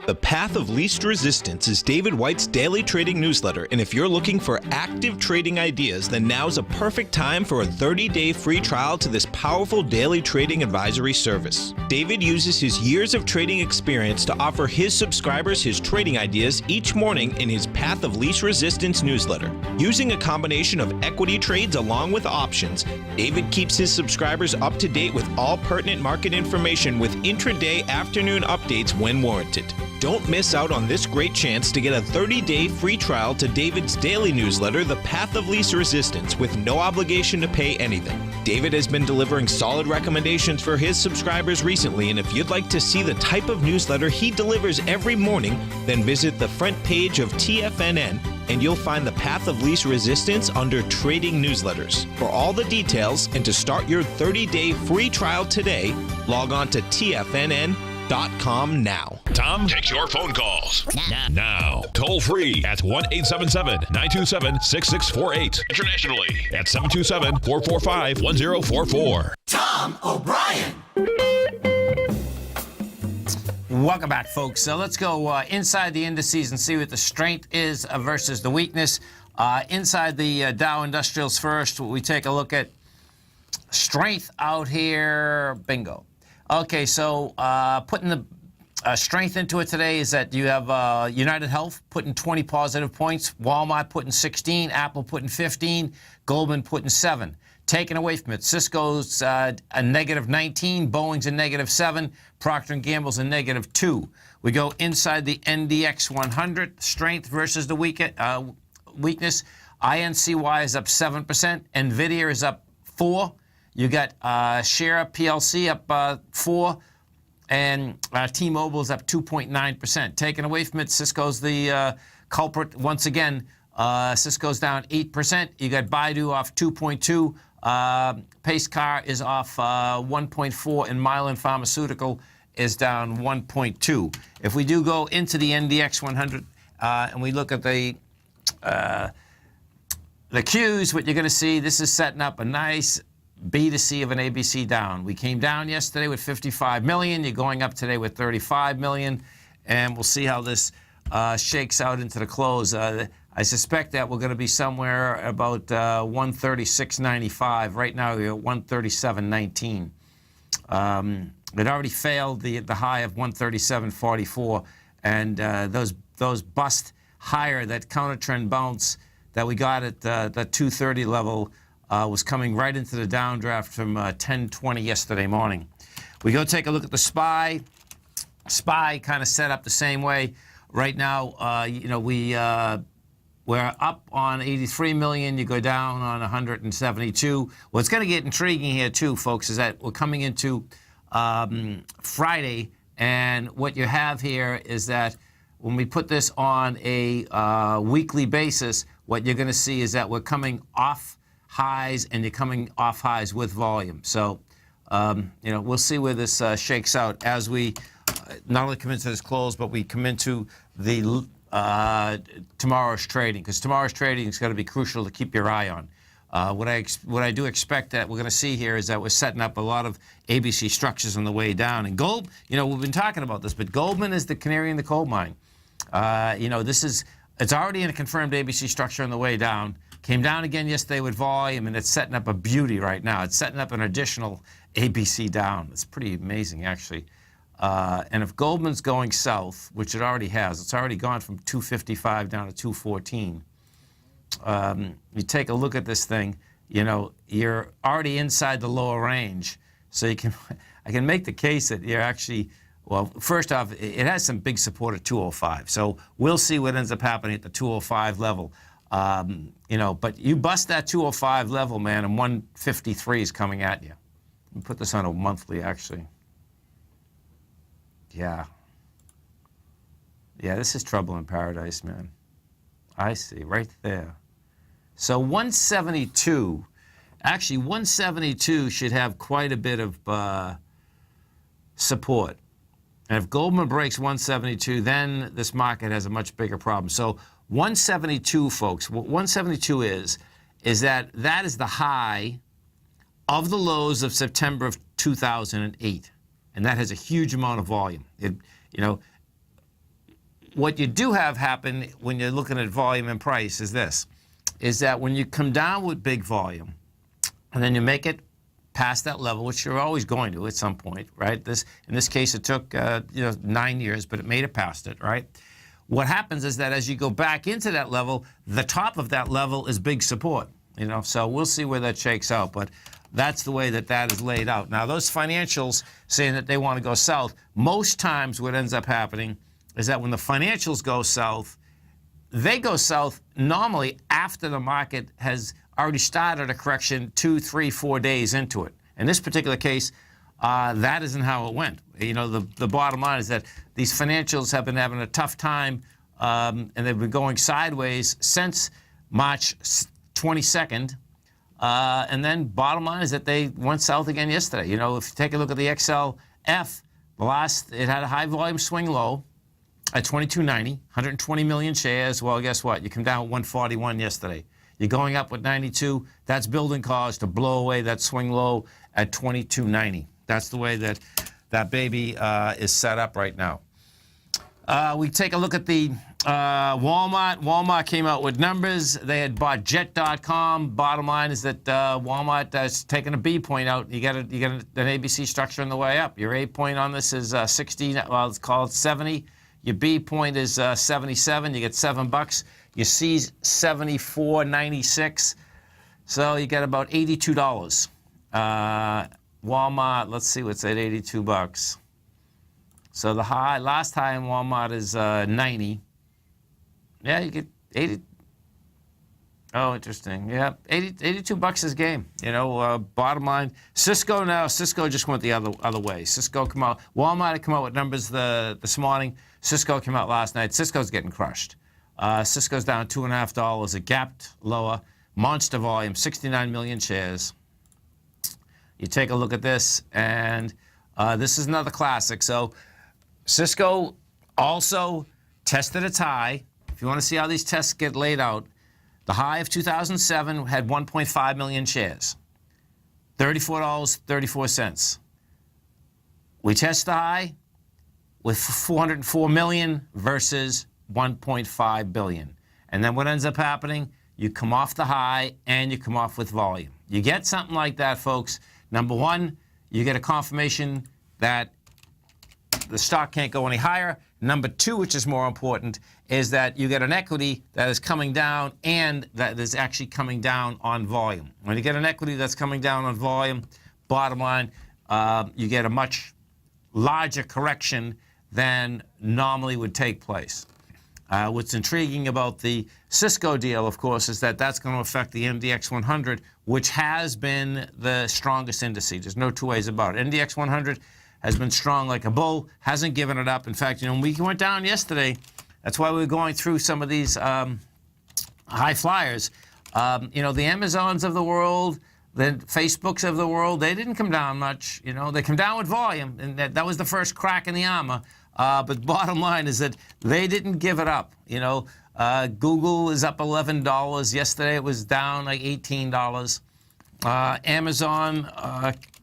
The Path of Least Resistance is David White's daily trading newsletter, and if you're looking for active trading ideas, then now's a perfect time for a 30-day free trial to this powerful daily trading advisory service. David uses his years of trading experience to offer his subscribers his trading ideas each morning in his Path of Least Resistance newsletter. Using a combination of equity trades along with options, David keeps his subscribers up to date with all pertinent market information with intraday afternoon updates when warranted. Don't miss out on this great chance to get a 30-day free trial to David's daily newsletter, The Path of Least Resistance, with no obligation to pay anything. David has been delivering solid recommendations for his subscribers recently, and if you'd like to see the type of newsletter he delivers every morning, then visit the front page of TFNN and you'll find the Path of Least Resistance under Trading Newsletters. For all the details and to start your 30-day free trial today, log on to TFNN.com now. Tom takes your phone calls now. Toll free at 1-877-927-6648. Internationally at 727-445-1044. Tom O'Brien. Welcome back, folks. So let's go inside the indices and see what the strength is versus the weakness. Inside the Dow Industrials first, we take a look at strength out here. Bingo. Okay, so putting the strength into it today is that you have United Health putting 20 positive points, Walmart putting 16, Apple putting 15, Goldman putting 7. Taken away from it, Cisco's a negative 19, Boeing's a negative 7, Procter & Gamble's a negative 2. We go inside the NDX 100, strength versus the weakness. INCY is up 7%, NVIDIA is up 4. You got Share PLC up 4, and T-Mobile is up 2.9%. Taken away from it, Cisco's the culprit once again. Cisco's down 8%. You got Baidu off 2.2. Pace Car is off 1.4, and Mylan Pharmaceutical is down 1.2. If we do go into the NDX 100 and we look at the Qs, what you're going to see, this is setting up a nice B to C of an ABC down. We came down yesterday with 55 million. You're going up today with 35 million, and we'll see how this shakes out into the close. I suspect that we're going to be somewhere about 136.95. Right now, we're at 137.19. It already failed the high of 137.44, and those bust higher, that counter trend bounce that we got at the 230 level was coming right into the downdraft from 10:20 yesterday morning. We go take a look at the SPY. SPY kind of set up the same way. Right now, we're up on 83 million. You go down on 172. What's going to get intriguing here, too, folks, is that we're coming into Friday, and what you have here is that when we put this on a weekly basis, what you're going to see is that we're coming off highs, and you're coming off highs with volume. So, we'll see where this shakes out as we not only come into this close, but we come into the tomorrow's trading, because tomorrow's trading is going to be crucial to keep your eye on. What I do expect that we're going to see here is that we're setting up a lot of ABC structures on the way down. And gold, we've been talking about this, but Goldman is the canary in the coal mine. It's already in a confirmed ABC structure on the way down. Came down again yesterday with volume, and it's setting up a beauty right now. It's setting up an additional ABC down. It's pretty amazing, actually. And if Goldman's going south, which it already has, it's already gone from 255 down to 214. You take a look at this thing, you're already inside the lower range. So I can make the case that you're actually, well, first off, it has some big support at 205. So we'll see what ends up happening at the 205 level. But you bust that 205 level, man, and 153 is coming at you. Let me put this on a monthly, actually. Yeah. Yeah, this is trouble in paradise, man. I see, right there. So 172, actually 172 should have quite a bit of support. And if Goldman breaks 172, then this market has a much bigger problem. So 172, folks, what 172 is that is the high of the lows of September of 2008. And that has a huge amount of volume. What you do have happen when you're looking at volume and price is this, is that when you come down with big volume and then you make it past that level, which you're always going to at some point, right? In this case, it took 9 years, but it made it past it, right? What happens is that as you go back into that level, the top of that level is big support, So we'll see where that shakes out, but that's the way that is laid out. Now, those financials saying that they want to go south, most times what ends up happening is that when the financials go south, they go south normally after the market has already started a correction 2, 3, 4 days into it. In this particular case, that isn't how it went. The bottom line is that these financials have been having a tough time, and they've been going sideways since March 22nd. And then bottom line is that they went south again yesterday. If you take a look at the XLF, it had a high volume swing low at 22.90, 120 million shares. Well, guess what? You come down with 141 yesterday. You're going up with 92. That's building cause to blow away that swing low at 22.90. That's the way that baby is set up right now. We take a look at the Walmart. Walmart came out with numbers. They had bought Jet.com. Bottom line is that Walmart is taking a B point out. You get an ABC structure on the way up. Your A point on this is 60. Well, let's call it 70. Your B point is 77. You get $7. Your C's 74.96. So you get about $82. Walmart. Let's see what's at $82. So the last high in Walmart is 90. Yeah, you get 80. Oh, interesting. Yeah, $82 is game. Bottom line. Cisco just went the other way. Cisco come out. Walmart had come out with numbers this morning. Cisco came out last night. Cisco's getting crushed. Cisco's down $2.50. It gapped lower. Monster volume, 69 million shares. You take a look at this, and this is another classic. So Cisco also tested its high. If you want to see how these tests get laid out, the high of 2007 had 1.5 million shares, $34.34. We test the high with 404 million versus 1.5 billion. And then what ends up happening, you come off the high and you come off with volume. You get something like that, folks. Number one, you get a confirmation that the stock can't go any higher. Number two, which is more important, is that you get an equity that is coming down and that is actually coming down on volume. When you get an equity that's coming down on volume, bottom line, you get a much larger correction than normally would take place. What's intriguing about the Cisco deal, of course, is that that's going to affect the NDX 100, which has been the strongest index. There's no two ways about it. NDX 100 has been strong like a bull, hasn't given it up. In fact, when we went down yesterday, that's why we were going through some of these high flyers. The Amazons of the world, the Facebooks of the world, they didn't come down much. They come down with volume, and that was the first crack in the armor. But bottom line is that they didn't give it up. Google is up $11. Yesterday it was down like $18. Amazon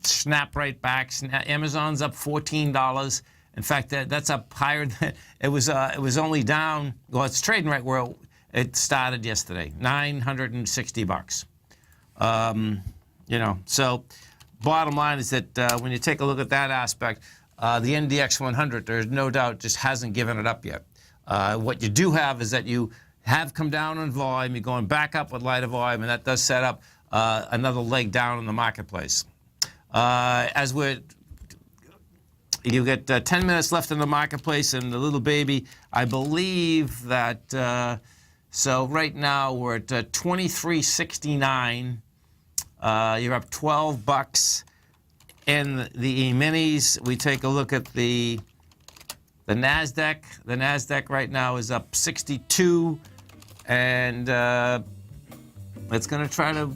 snapped right back. Amazon's up $14. In fact, that's up higher than it was. It was only down. Well, it's trading right where it started yesterday, $960. So bottom line is that when you take a look at that aspect, the NDX 100, there's no doubt, just hasn't given it up yet. What you do have is that you have come down on volume. You're going back up with lighter volume, and that does set up another leg down in the marketplace. You get 10 minutes left in the marketplace, and the little baby, I believe that, so right now we're at 23.69. You're up $12. In the E-minis, we take a look at the The NASDAQ right now is up 62, and it's going to try to,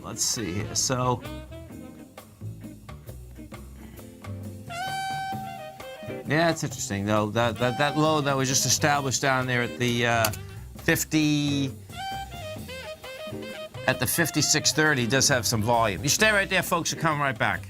let's see here. So, yeah, it's interesting though. That low that was just established down there at the 5630 does have some volume. You stay right there, folks. We're coming right back.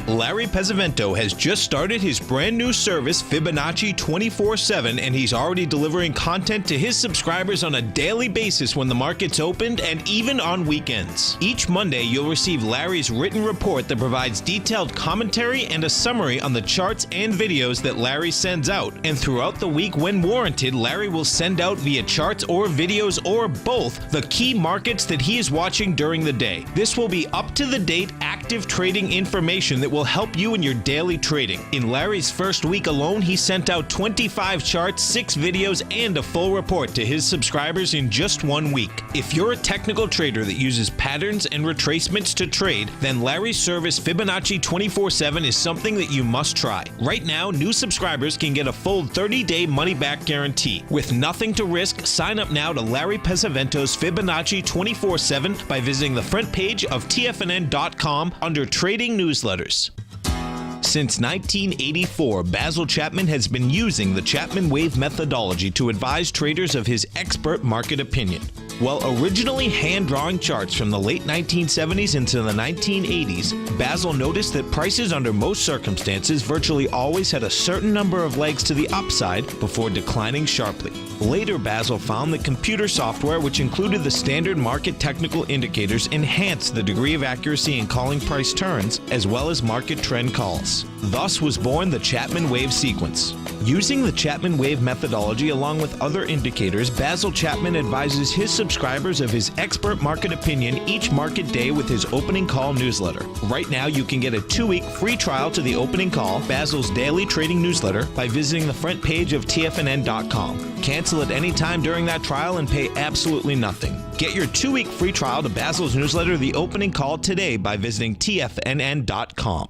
Larry Pesavento has just started his brand new service, Fibonacci 24/7, and he's already delivering content to his subscribers on a daily basis when the market's opened and even on weekends. Each Monday, you'll receive Larry's written report that provides detailed commentary and a summary on the charts and videos that Larry sends out. And throughout the week, when warranted, Larry will send out via charts or videos or both the key markets that he is watching during the day. This will be up-to-the-date active trading information that will help you in your daily trading. In Larry's first week alone, he sent out 25 charts, 6 videos, and a full report to his subscribers in just 1 week. If you're a technical trader that uses patterns and retracements to trade, then Larry's service Fibonacci 24/7 is something that you must try. Right now, new subscribers can get a full 30-day money-back guarantee. With nothing to risk, sign up now to Larry Pesavento's Fibonacci 24/7 by visiting the front page of TFNN.com under Trading Newsletters. Since 1984, Basil Chapman has been using the Chapman Wave methodology to advise traders of his expert market opinion. While originally hand-drawing charts from the late 1970s into the 1980s, Basil noticed that prices under most circumstances virtually always had a certain number of legs to the upside before declining sharply. Later, Basil found that computer software, which included the standard market technical indicators, enhanced the degree of accuracy in calling price turns, as well as market trend calls. Thus was born the Chapman Wave sequence. Using the Chapman Wave methodology along with other indicators, Basil Chapman advises his subscribers of his expert market opinion each market day with his opening call newsletter. Right now, you can get a 2-week free trial to the opening call, Basil's daily trading newsletter, by visiting the front page of TFNN.com. Cancel at any time during that trial and pay absolutely nothing. Get your 2-week free trial to Basil's newsletter, The Opening Call, today by visiting TFNN.com.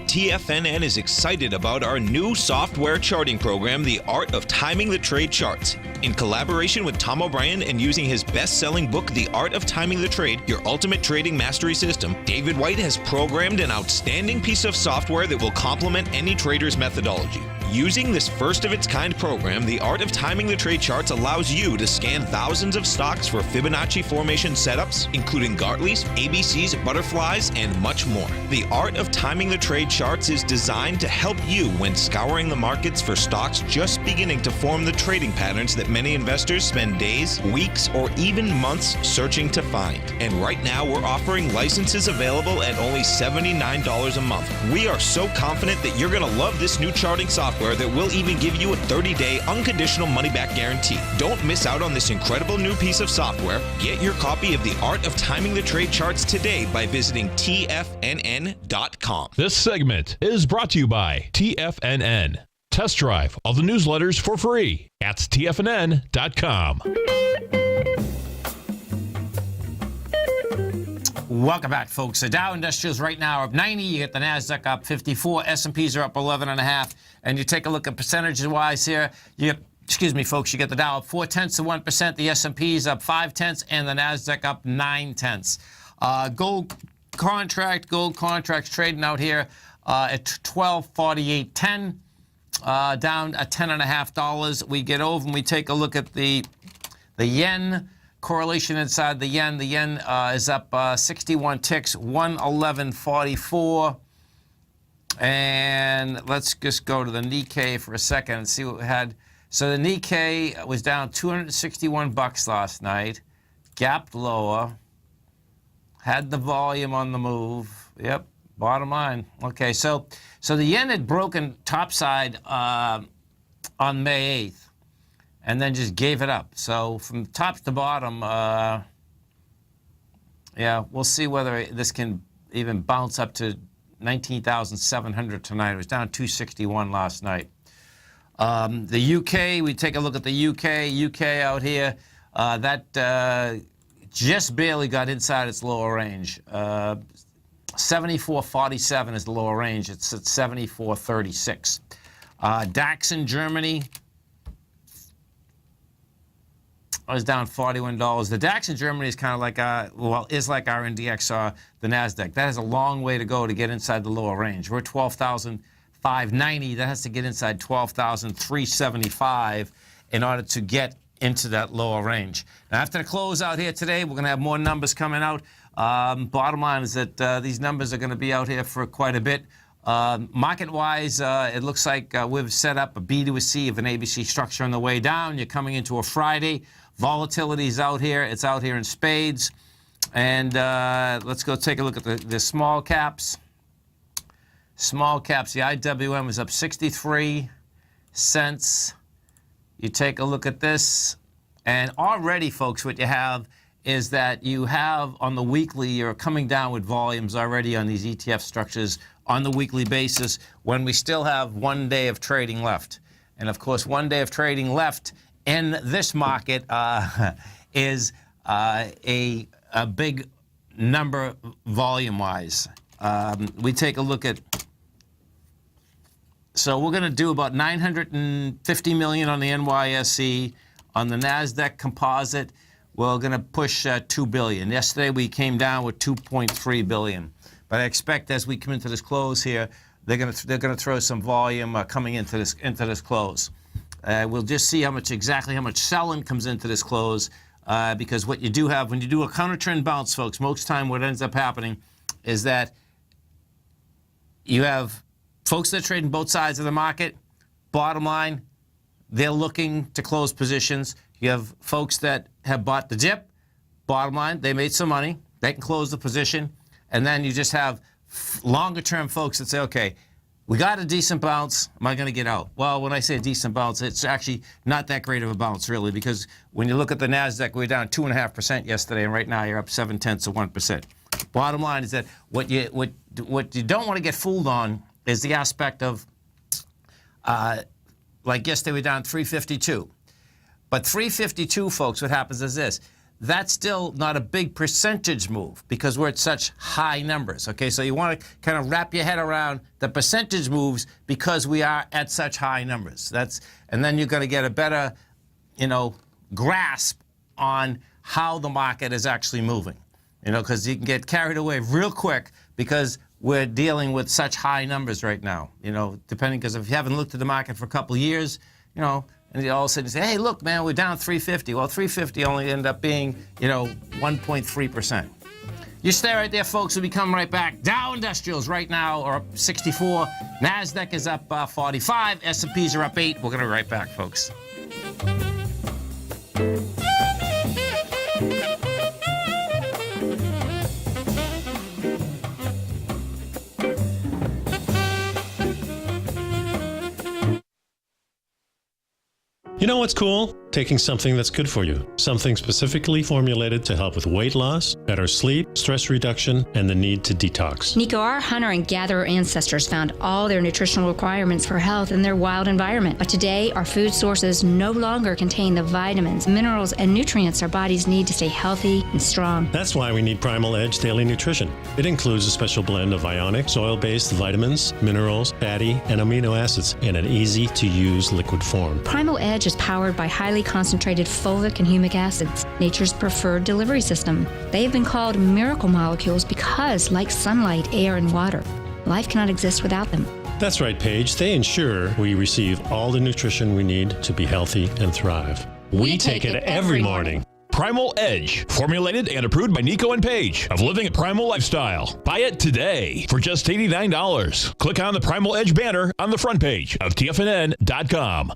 TFNN is excited about our new software charting program, The Art of Timing the Trade Charts. In collaboration with Tom O'Brien and using his best-selling book, The Art of Timing the Trade, Your Ultimate Trading Mastery System, David White has programmed an outstanding piece of software that will complement any trader's methodology. Using this first-of-its-kind program, The Art of Timing the Trade Charts allows you to scan thousands of stocks for Fibonacci formation setups, including Gartley's, ABC's, butterflies, and much more. The Art of Timing the Trade Charts is designed to help you when scouring the markets for stocks just beginning to form the trading patterns that many investors spend days, weeks, or even months searching to find. And right now, we're offering licenses available at only $79 a month. We are so confident that you're going to love this new charting software that will even give you a 30-day unconditional money-back guarantee. Don't miss out on this incredible new piece of software. Get your copy of The Art of Timing the Trade Charts today by visiting TFNN.com. This segment is brought to you by TFNN. Test drive all the newsletters for free at TFNN.com. Welcome back, folks. The Dow Industrials right now are up 90. You get the NASDAQ up 54. S&Ps are up 11.5. And you take a look at percentage-wise here. You get, excuse me, folks, you get the Dow up 0.4%, the S&Ps up 0.5, and the NASDAQ up 0.9. Gold contracts trading out here at $12.4810, down at $10.5. We get over and we take a look at the yen. Correlation inside the yen. The yen is up 61 ticks, 111.44. And let's just go to the Nikkei for a second and see what we had. So the Nikkei was down 261 bucks last night, gapped lower, had the volume on the move. Yep, bottom line. Okay, so the yen had broken topside on May 8th. And then just gave it up. So from top to bottom, yeah, we'll see whether this can even bounce up to 19,700 tonight. It was down 261 last night. The UK, we take a look at the UK out here. That just barely got inside its lower range. 74.47 is the lower range. It's at 74.36. DAX in Germany is down $41. The DAX in Germany is kind of like is like our NDX or the NASDAQ. That has a long way to go to get inside the lower range. We're at 12,590. That has to get inside 12,375 in order to get into that lower range. Now, after the close out here today, we're going to have more numbers coming out. Bottom line is that these numbers are going to be out here for quite a bit. Market-wise, it looks like we've set up a B to a C of an ABC structure on the way down. You're coming into a Friday. Volatility is out here. It's out here in spades. And let's go take a look at the small caps. Small caps, the IWM is up 63 cents. You take a look at this. And already, folks, what you have is that you have on the weekly, you're coming down with volumes already on these ETF structures on the weekly basis when we still have 1 day of trading left. And of course, 1 day of trading left in this market is a big number volume-wise. We take a look at, so we're going to do about 950 million on the NYSE. On the NASDAQ composite, we're going to push 2 billion. Yesterday, we came down with 2.3 billion. But I expect as we come into this close here, they're going to throw some volume coming into this close. We'll just see exactly how much selling comes into this close, because what you do have when you do a counter trend bounce, folks, most time what ends up happening is that you have folks that trade in both sides of the market. Bottom line, they're looking to close positions. You have folks that have bought the dip. Bottom line, they made some money. They can close the position. And then you just have longer-term folks that say, okay, we got a decent bounce. Am I going to get out? Well, when I say a decent bounce, it's actually not that great of a bounce, really, because when you look at the NASDAQ, we're down 2.5% yesterday, and right now you're up 0.7%. Bottom line is that what you don't want to get fooled on is the aspect of, like yesterday, we're down 352. But 352, folks, what happens is this. That's still not a big percentage move because we're at such high numbers, okay? So you want to kind of wrap your head around the percentage moves because we are at such high numbers. And then you're going to get a better, grasp on how the market is actually moving, because you can get carried away real quick because we're dealing with such high numbers right now, depending, because if you haven't looked at the market for a couple of years, and you all of a sudden say, hey, look, man, we're down 350. Well, 350 only ended up being, 1.3%. You stay right there, folks. We'll be coming right back. Dow Industrials right now are up 64. NASDAQ is up 45. S&Ps are up 8. We're going to be right back, folks. You know what's cool? Taking something that's good for you. Something specifically formulated to help with weight loss, better sleep, stress reduction, and the need to detox. Nico, our hunter and gatherer ancestors found all their nutritional requirements for health in their wild environment. But today, our food sources no longer contain the vitamins, minerals, and nutrients our bodies need to stay healthy and strong. That's why we need Primal Edge Daily Nutrition. It includes a special blend of ionic, soil-based vitamins, minerals, fatty, and amino acids in an easy-to-use liquid form. Primal Edge is powered by highly concentrated fulvic and humic acids, nature's preferred delivery system. They have been called miracle molecules because, like sunlight, air, and water, life cannot exist without them. That's right, Paige. They ensure we receive all the nutrition we need to be healthy and thrive. We take it every morning. Primal Edge, formulated and approved by Nico and Paige of Living a Primal Lifestyle. Buy it today for just $89. Click on the Primal Edge banner on the front page of TFNN.com.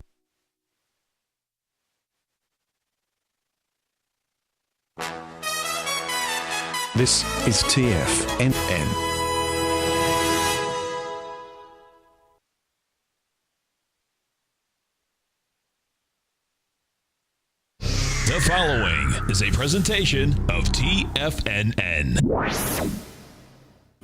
This is TFNN. The following is a presentation of TFNN.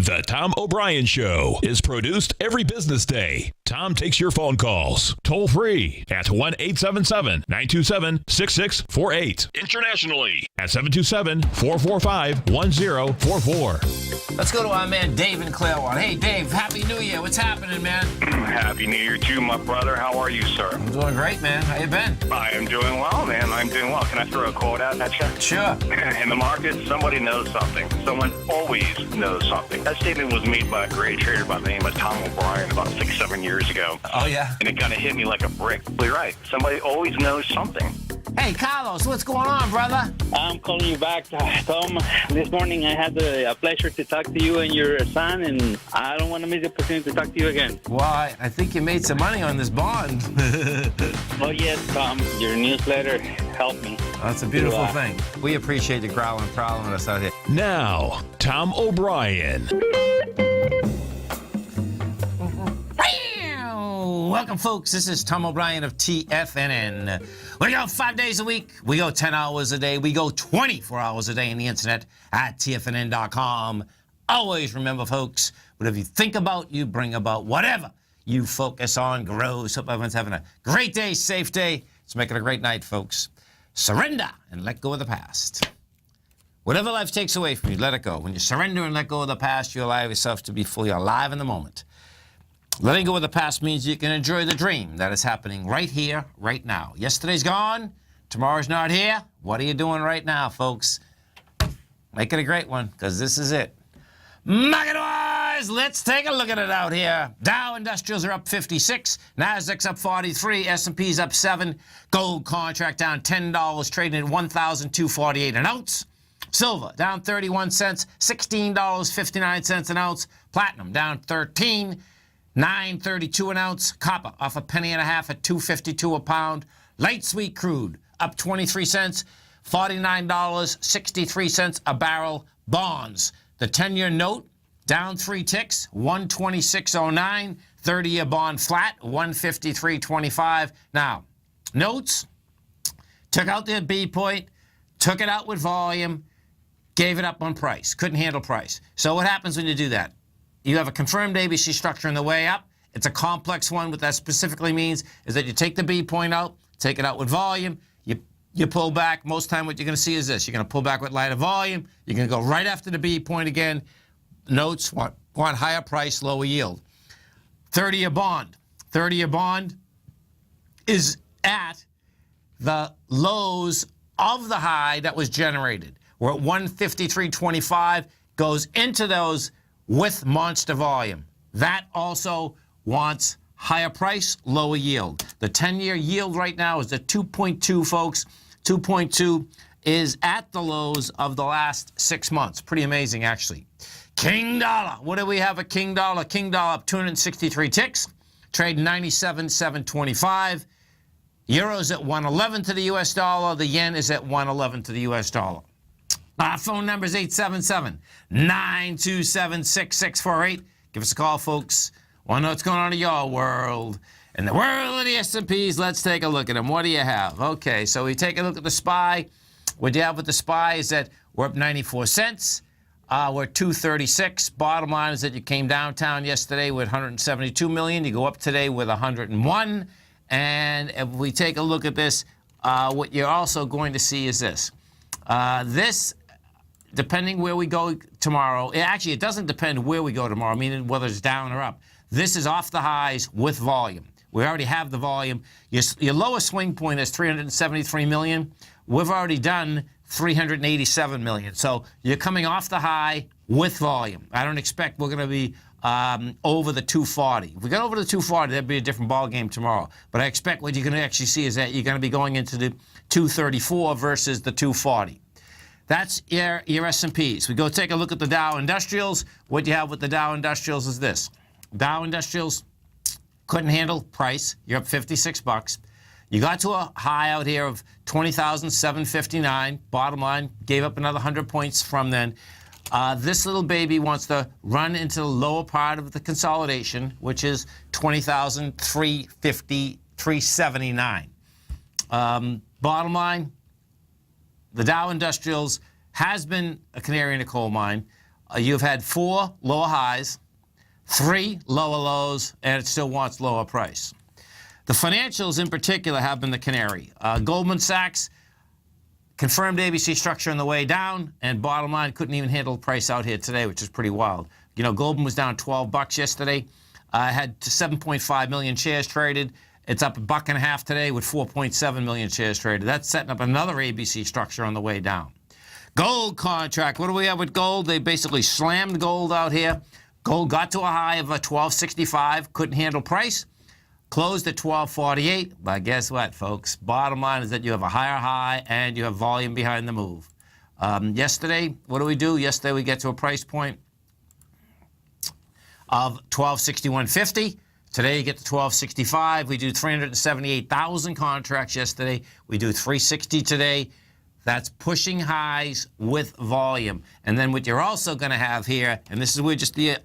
The Tom O'Brien Show is produced every business day. Tom takes your phone calls toll free at 1-877-927-6648. Internationally at 727-445-1044. Let's go to our man Dave in Clearwater. Hey, Dave, Happy New Year. What's happening, man? Happy New Year to you, my brother. How are you, sir? I'm doing great, man. How you been? I am doing well, man. I'm doing well. Can I throw a quote out at you? Sure. In the market, somebody knows something. Someone always knows something. That statement was made by a great trader by the name of Tom O'Brien about 6-7 years ago. Oh, yeah? And it kind of hit me like a brick. You're right. Somebody always knows something. Hey, Carlos, what's going on, brother? I'm calling you back, Tom. This morning I had the pleasure to talk to you and your son, and I don't want to miss the opportunity to talk to you again. Well, I think you made some money on this bond. Oh, yes, Tom. Your newsletter helped me. That's a beautiful thing. We appreciate you growling and prowling with us out here. Now, Tom O'Brien. Welcome, folks. This is Tom O'Brien of TFNN. We go 5 days a week. We go 10 hours a day. We go 24 hours a day on the internet at TFNN.com. Always remember, folks, whatever you think about, you bring about. Whatever you focus on grows. Hope everyone's having a great day, safe day. Let's make it a great night, folks. Surrender and let go of the past. Whatever life takes away from you, let it go. When you surrender and let go of the past, you allow yourself to be fully alive in the moment. Letting go of the past means you can enjoy the dream that is happening right here, right now. Yesterday's gone. Tomorrow's not here. What are you doing right now, folks? Make it a great one, because this is it. Market-wise, let's take a look at it out here. Dow Industrials are up 56. Nasdaq's up 43. S&P's up 7. Gold contract down $10, trading at $1,248 an ounce. Silver down 31 cents, $16.59 an ounce. Platinum down 13. $9.32 an ounce. Copper off a penny and a half at $2.52 a pound. Light sweet crude up 23 cents, $49.63 a barrel. Bonds, the 10-year note down 3 ticks, 126.09. 30-year bond flat, 153.25. Now, notes took out their B point, took it out with volume, gave it up on price. Couldn't handle price. So what happens when you do that? You have a confirmed ABC structure on the way up. It's a complex one. What that specifically means is that you take the B point out, take it out with volume, you pull back. Most time what you're going to see is this. You're going to pull back with lighter volume. You're going to go right after the B point again. Notes want higher price, lower yield. 30-year bond. 30-year bond is at the lows of the high that was generated. We're at 153.25, goes into those with monster volume. That also wants higher price, lower yield. The 10-year yield right now is at 2.2, folks. 2.2 is at the lows of the last 6 months. Pretty amazing, actually. King dollar. What do we have at King dollar? King dollar up 263 ticks. Trade 97.725. Euros at 111 to the U.S. dollar. The yen is at 111 to the U.S. dollar. Our phone number is 877-927-6648. Give us a call, folks. Want to know what's going on in your world. In the world of the S&Ps, let's take a look at them. What do you have? Okay, so we take a look at the SPY. What you have with the SPY is that we're up 94 cents. We're 236. Bottom line is that you came downtown yesterday with 172 million. You go up today with 101. And if we take a look at this, what you're also going to see is this. This, depending where we go tomorrow, actually, it doesn't depend where we go tomorrow, meaning whether it's down or up. This is off the highs with volume. We already have the volume. Your lowest swing point is 373 million. We've already done 387 million. So you're coming off the high with volume. I don't expect we're going to be over the 240. If we got over the 240, that'd be a different ball game tomorrow. But I expect what you're going to actually see is that you're going to be going into the 234 versus the 240. That's your S&Ps. We go take a look at the Dow Industrials. What you have with the Dow Industrials is this. Dow Industrials couldn't handle price. You're up 56 bucks. You got to a high out here of 20,759. Bottom line, gave up another 100 points from then. This little baby wants to run into the lower part of the consolidation, which is 20,350, 379. Bottom line, the Dow Industrials has been a canary in a coal mine. You've had 4 lower highs, 3 lower lows, and it still wants lower price. The financials in particular have been the canary. Goldman Sachs confirmed ABC structure on the way down, and bottom line couldn't even handle the price out here today, which is pretty wild. You know, Goldman was down $12 yesterday. Had 7.5 million shares traded. It's up $1.50 today with 4.7 million shares traded. That's setting up another ABC structure on the way down. Gold contract. What do we have with gold? They basically slammed gold out here. Gold got to a high of $12.65. Couldn't handle price. Closed at $12.48. But guess what, folks? Bottom line is that you have a higher high and you have volume behind the move. Yesterday, what do we do? Yesterday, we get to a price point of $12.6150. Today, you get to $12.65. We do 378,000 contracts yesterday. We do 360 today. That's pushing highs with volume. And then what you're also going to have here, and this is where just the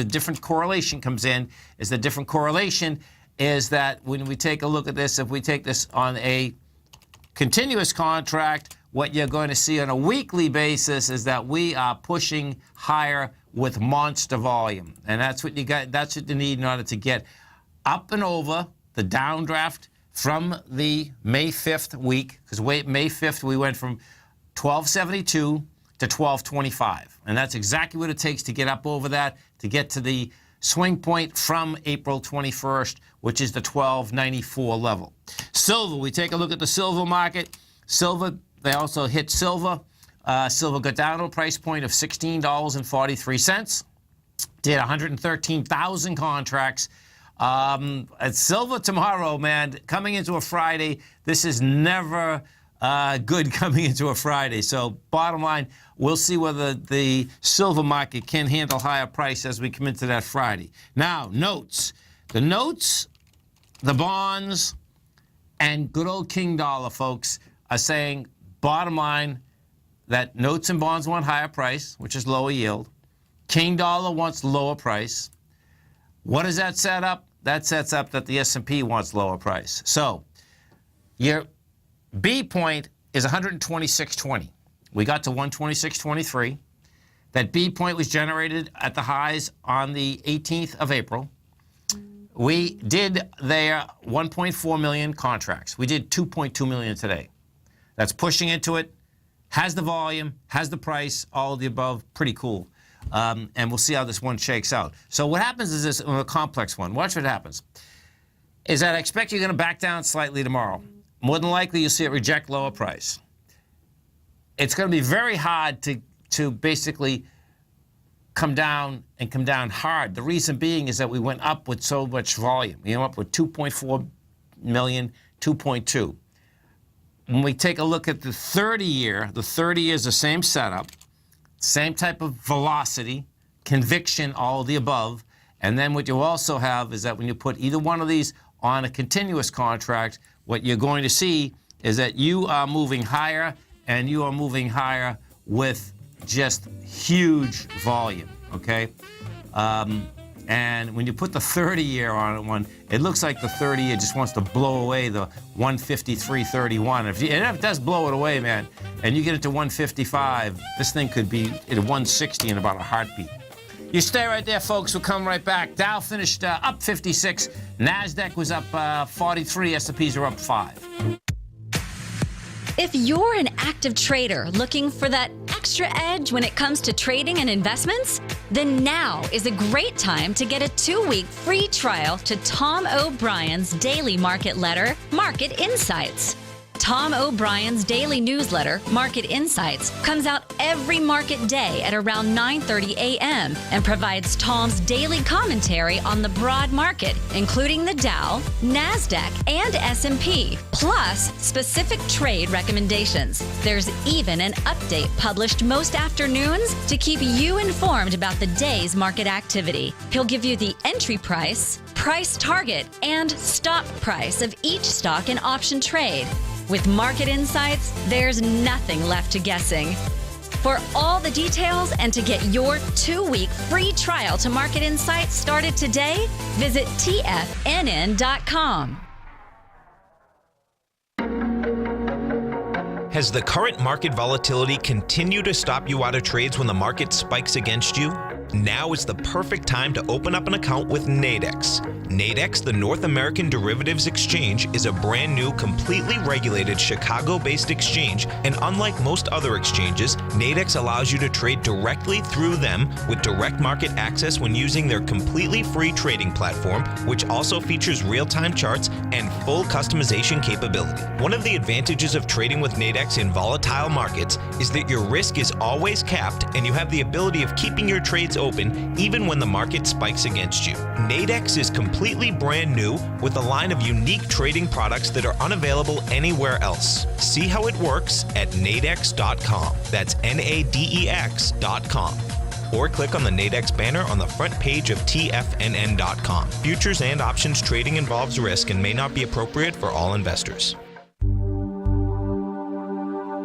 different correlation comes in, is the different correlation is that when we take a look at this, if we take this on a continuous contract, what you're going to see on a weekly basis is that we are pushing higher with monster volume. And that's what you got. That's what you need in order to get up and over the downdraft from the May 5th week, because May 5th we went from 1272 to 1225. And that's exactly what it takes to get up over that, to get to the swing point from April 21st, which is the 1294 level. Silver, we take a look at the silver market. Silver, they also hit silver. Silver got down to a price point of $16.43. Did 113,000 contracts. At silver tomorrow, man, coming into a Friday, this is never good coming into a Friday. So bottom line, we'll see whether the silver market can handle higher price as we come into that Friday. Now, notes. The notes, the bonds, and good old King Dollar, folks, are saying, bottom line, that notes and bonds want higher price, which is lower yield. King Dollar wants lower price. What does that set up? That sets up that the S&P wants lower price. So your B point is 126.20. We got to 126.23. That B point was generated at the highs on the 18th of April. We did there 1.4 million contracts. We did 2.2 million today. That's pushing into it. Has the volume, has the price, all of the above. Pretty cool. And we'll see how this one shakes out. So what happens is this, a complex one. Watch what happens. Is that I expect you're going to back down slightly tomorrow. More than likely, you'll see it reject lower price. It's going to be very hard to basically come down and come down hard. The reason being is that we went up with so much volume. We went up with 2.4 million, 2.2. When we take a look at the 30-year, the 30 is the same setup, same type of velocity, conviction, all of the above. And then what you also have is that when you put either one of these on a continuous contract, what you're going to see is that you are moving higher, and you are moving higher with just huge volume, okay? And when you put the 30-year on one, it looks like the 30-year just wants to blow away the 153.31. And if it does blow it away, man, and you get it to 155, this thing could be at 160 in about a heartbeat. You stay right there, folks. We'll come right back. Dow finished up 56. NASDAQ was up 43. S&Ps are up 5. If you're an active trader looking for that extra edge when it comes to trading and investments, then now is a great time to get a 2-week free trial to Tom O'Brien's daily market letter, Market Insights. Tom O'Brien's daily newsletter, Market Insights, comes out every market day at around 9:30 a.m. and provides Tom's daily commentary on the broad market, including the Dow, NASDAQ, and S&P, plus specific trade recommendations. There's even an update published most afternoons to keep you informed about the day's market activity. He'll give you the entry price, price target, and stop price of each stock and option trade. With Market Insights, there's nothing left to guessing. For all the details and to get your 2-week free trial to Market Insights started today, visit TFNN.com. Has the current market volatility continued to stop you out of trades when the market spikes against you? Now is the perfect time to open up an account with Nadex. Nadex, the North American Derivatives Exchange, is a brand new, completely regulated Chicago-based exchange, and unlike most other exchanges, Nadex allows you to trade directly through them with direct market access when using their completely free trading platform, which also features real-time charts and full customization capability. One of the advantages of trading with Nadex in volatile markets is that your risk is always capped and you have the ability of keeping your trades open even when the market spikes against you. Nadex is completely brand new with a line of unique trading products that are unavailable anywhere else. See how it works at nadex.com. That's NADEX.com. Or click on the Nadex banner on the front page of TFNN.com. Futures and options trading involves risk and may not be appropriate for all investors.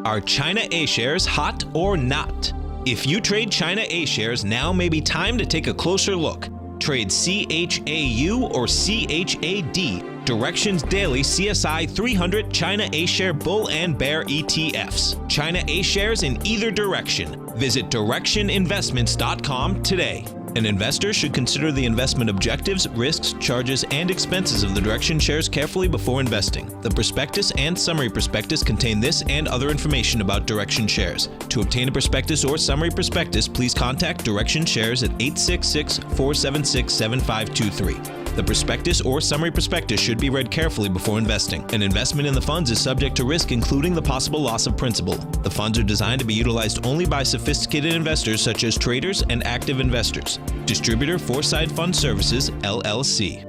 Are China A-shares hot or not? If you trade China A-shares, now may be time to take a closer look. Trade CHAU or CHAD, Directions Daily CSI 300 China A-share Bull and Bear ETFs. China A-shares in either direction. Visit directioninvestments.com today. An investor should consider the investment objectives, risks, charges, and expenses of the Direction shares carefully before investing. The prospectus and summary prospectus contain this and other information about Direction shares. To obtain a prospectus or summary prospectus, please contact Direction shares at 866-476-7523. The prospectus or summary prospectus should be read carefully before investing. An investment in the funds is subject to risk, including the possible loss of principal. The funds are designed to be utilized only by sophisticated investors such as traders and active investors. Distributor Foresight Fund Services, LLC.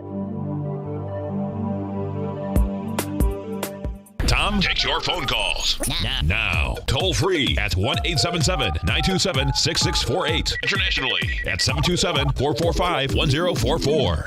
Tom takes your phone calls now. Toll free at 1-877-927-6648. Internationally at 727-445-1044.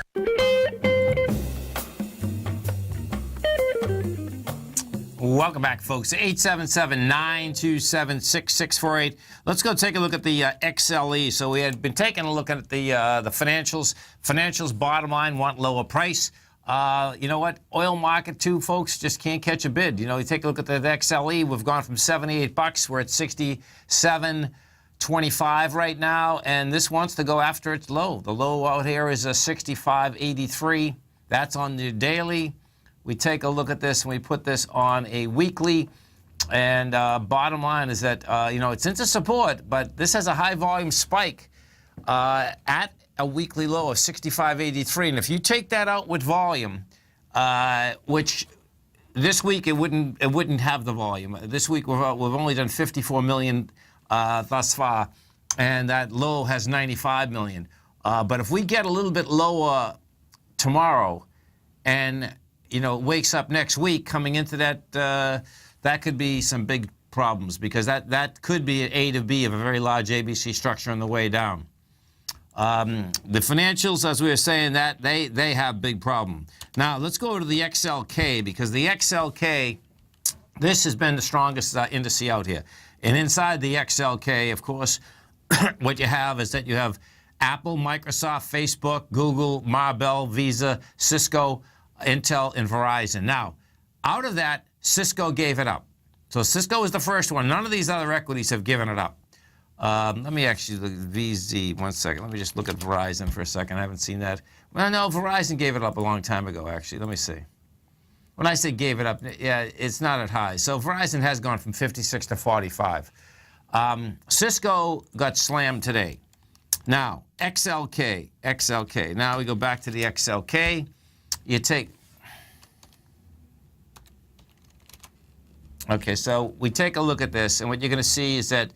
Welcome back, folks. 877-927-6648. Let's go take a look at the XLE. So we had been taking a look at the financials. Financials bottom line want lower price. You know what? Oil market too, folks, just can't catch a bid. You know, you take a look at the XLE. We've gone from $78. We're at $67.25 right now, and this wants to go after its low. The low out here is a $65.83. That's on the daily. We take a look at this and we put this on a weekly. And bottom line is that, you know, it's into support, but this has a high volume spike at a weekly low of 65.83. And if you take that out with volume, which this week it wouldn't have the volume. This week we've only done 54 million thus far, and that low has 95 million. But if we get a little bit lower tomorrow, and you know, wakes up next week coming into that, that could be some big problems, because that could be an A to B of a very large ABC structure on the way down. The financials, as we were saying, that they have big problem. Now let's go to the XLK, because the XLK, this has been the strongest index out here. And inside the XLK, of course, what you have is that you have Apple, Microsoft, Facebook, Google, Marvell, Visa, Cisco, Intel, and Verizon. Now, out of that, Cisco gave it up. So Cisco is the first one. None of these other equities have given it up. Let me actually look at VZ. 1 second. Let me just look at Verizon for a second. I haven't seen that. Well, no, Verizon gave it up a long time ago, actually. Let me see. When I say gave it up, yeah, it's not at high. So Verizon has gone from 56 to 45. Cisco got slammed today. Now, XLK. Now we go back to the XLK. You take, okay, so we take a look at this, and what you're going to see is that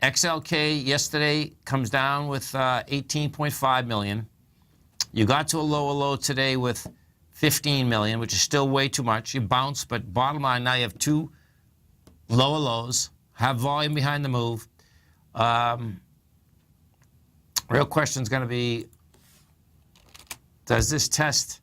XLK yesterday comes down with 18.5 million. You got to a lower low today with 15 million, which is still way too much. You bounce, but bottom line, now you have two lower lows, have volume behind the move. Real question is going to be, does this test?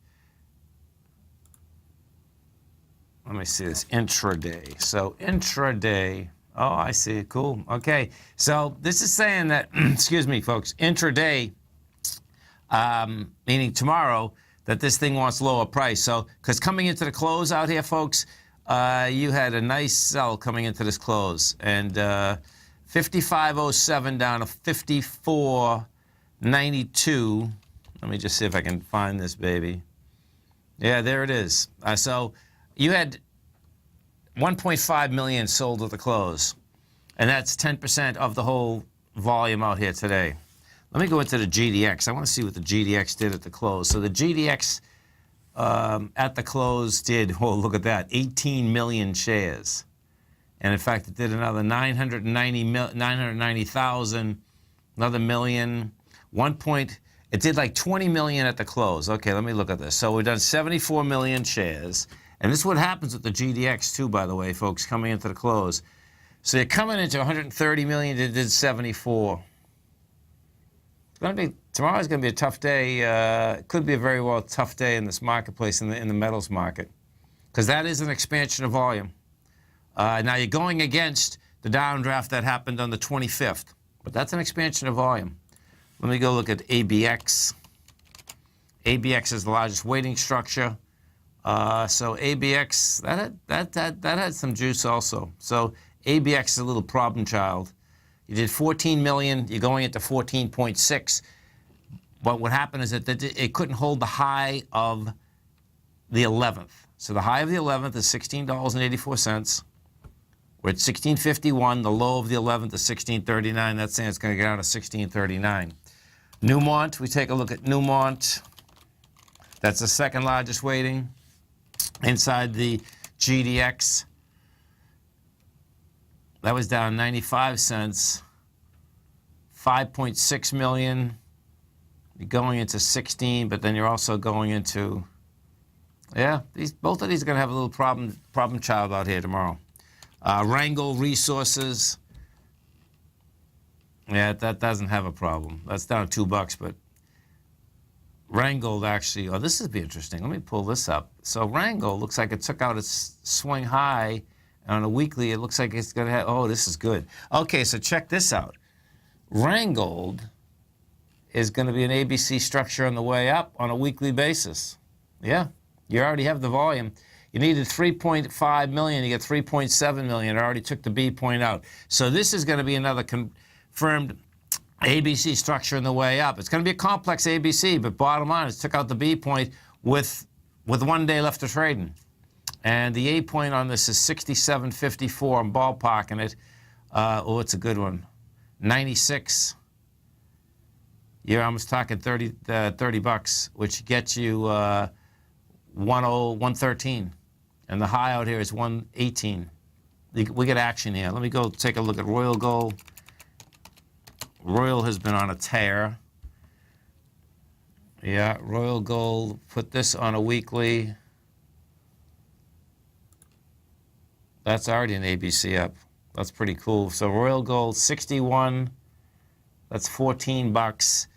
Let me see this, intraday. So intraday, oh, I see, cool, okay. So this is saying that, excuse me, folks, intraday, meaning tomorrow, that this thing wants lower price. So, because coming into the close out here, folks, you had a nice sell coming into this close. And 55.07 down to 54.92. Let me just see if I can find this baby. Yeah, there it is. So you had 1.5 million sold at the close. And that's 10% of the whole volume out here today. Let me go into the GDX. I want to see what the GDX did at the close. So the GDX at the close did, oh, look at that, 18 million shares. And in fact, it did another 990,000, another million, it did like 20 million at the close. Okay, let me look at this. So we've done 74 million shares. And this is what happens with the GDX too, by the way, folks, coming into the close. So you're coming into 130 million, it did 74. Tomorrow's going to be a tough day. It could be a very well tough day in this marketplace, in the metals market, because that is an expansion of volume. Now you're going against the downdraft that happened on the 25th, but that's an expansion of volume. Let me go look at ABX. ABX is the largest weighting structure. So ABX, that had some juice also. So ABX is a little problem child. You did 14 million, you're going into 14.6. But what happened is that it couldn't hold the high of the 11th. So the high of the 11th is $16.84. We're at 16.51. The low of the 11th is 16.39. That's saying it's going to get out of 16.39. Newmont, we take a look at Newmont. That's the second largest weighting inside the GDX. That was down 95 cents, 5.6 million. You're going into 16, but then you're also going into, yeah, both of these are going to have a little problem child out here tomorrow. Wrangle Resources, yeah, that doesn't have a problem. That's down $2, but Wrangle actually, oh, this would be interesting. Let me pull this up. So Wrangle looks like it took out its swing high. On a weekly, it looks like it's going to have, oh, this is good. Okay, so check this out. Wrangled is going to be an ABC structure on the way up on a weekly basis. Yeah, you already have the volume. You needed 3.5 million, you get 3.7 million. I already took the B point out. So this is going to be another confirmed ABC structure on the way up. It's going to be a complex ABC, but bottom line is took out the B point with 1 day left of trading. And the A point on this is 67.54. I'm ballparking it. Oh, it's a good one. 96. You're almost talking 30 bucks, which gets you 113. And the high out here is 118. We get action here. Let me go take a look at Royal Gold. Royal has been on a tear. Yeah, Royal Gold. Put this on a weekly. That's already an ABC up. That's pretty cool. So Royal Gold, 61. That's 14 bucks.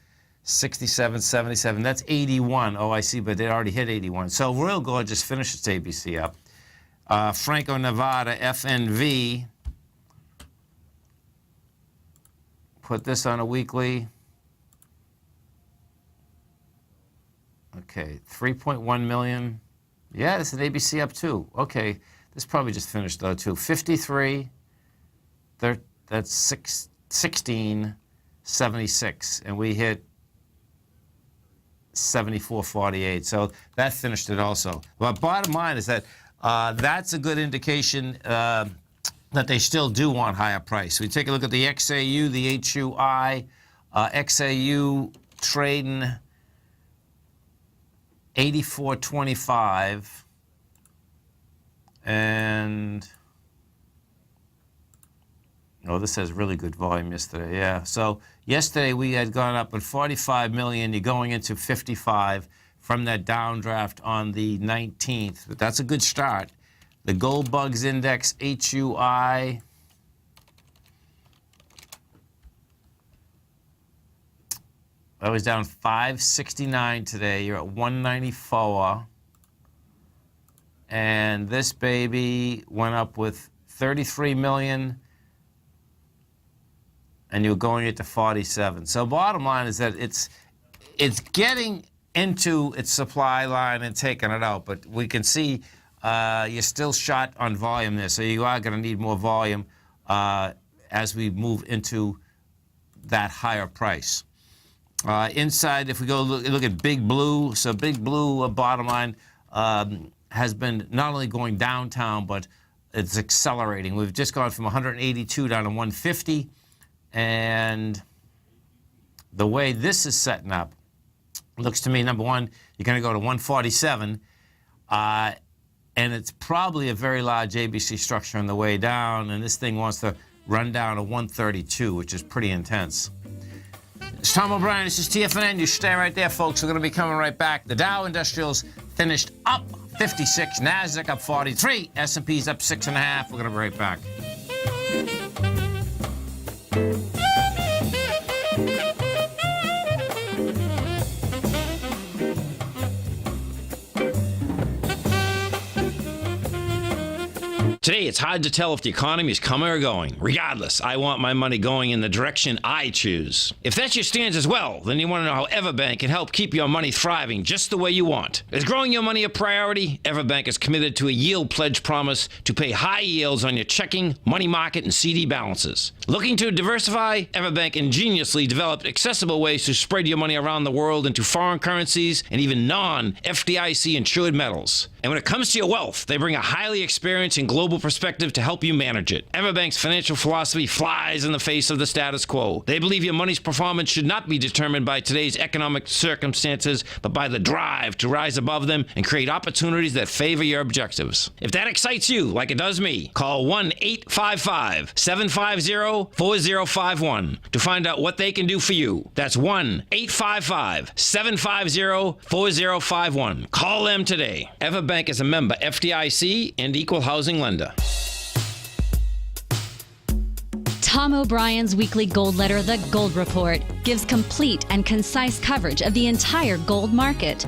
67, 77. That's 81. Oh, I see, but it already hit 81. So Royal Gold just finished its ABC up. Franco-Nevada, FNV. Put this on a weekly. Okay, 3.1 million. Yeah, it's an ABC up too. Okay. This probably just finished though too. 53, that's 16.76, and we hit 74.48. So that finished it also. But bottom line is that that's a good indication that they still do want higher price. We take a look at the XAU, the HUI, XAU trading 84.25. And, oh, this has really good volume yesterday, yeah. So yesterday we had gone up at 45 million. You're going into 55 from that downdraft on the 19th. But that's a good start. The Gold Bugs Index, HUI. That was down 569 today. You're at 194. And this baby went up with 33 million, and you're going into 47. So bottom line is that it's getting into its supply line and taking it out. But we can see you're still short on volume there, so you are going to need more volume as we move into that higher price. Inside, if we go look at Big Blue, so Big Blue bottom line has been not only going downtown, but it's accelerating. We've just gone from 182 down to 150, and the way this is setting up looks to me, number one, you're going to go to 147, and it's probably a very large ABC structure on the way down, and this thing wants to run down to 132, which is pretty intense. It's Tom O'Brien. This is TFNN. You stay right there, folks. We're going to be coming right back. The Dow Industrials finished up 56, NASDAQ up 43, S&P's up 6.5. We're going to be right back. Today, it's hard to tell if the economy is coming or going. Regardless, I want my money going in the direction I choose. If that's your stance as well, then you want to know how Everbank can help keep your money thriving just the way you want. Is growing your money a priority? Everbank is committed to a yield pledge promise to pay high yields on your checking, money market, and CD balances. Looking to diversify? Everbank ingeniously developed accessible ways to spread your money around the world into foreign currencies and even non-FDIC insured metals. And when it comes to your wealth, they bring a highly experienced and global perspective to help you manage it. Everbank's financial philosophy flies in the face of the status quo. They believe your money's performance should not be determined by today's economic circumstances, but by the drive to rise above them and create opportunities that favor your objectives. If that excites you, like it does me, call 1-855-750-4051 to find out what they can do for you. That's 1-855-750-4051. Call them today. Everbank is a member FDIC and equal housing lender. Tom O'Brien's weekly gold letter, The Gold Report, gives complete and concise coverage of the entire gold market.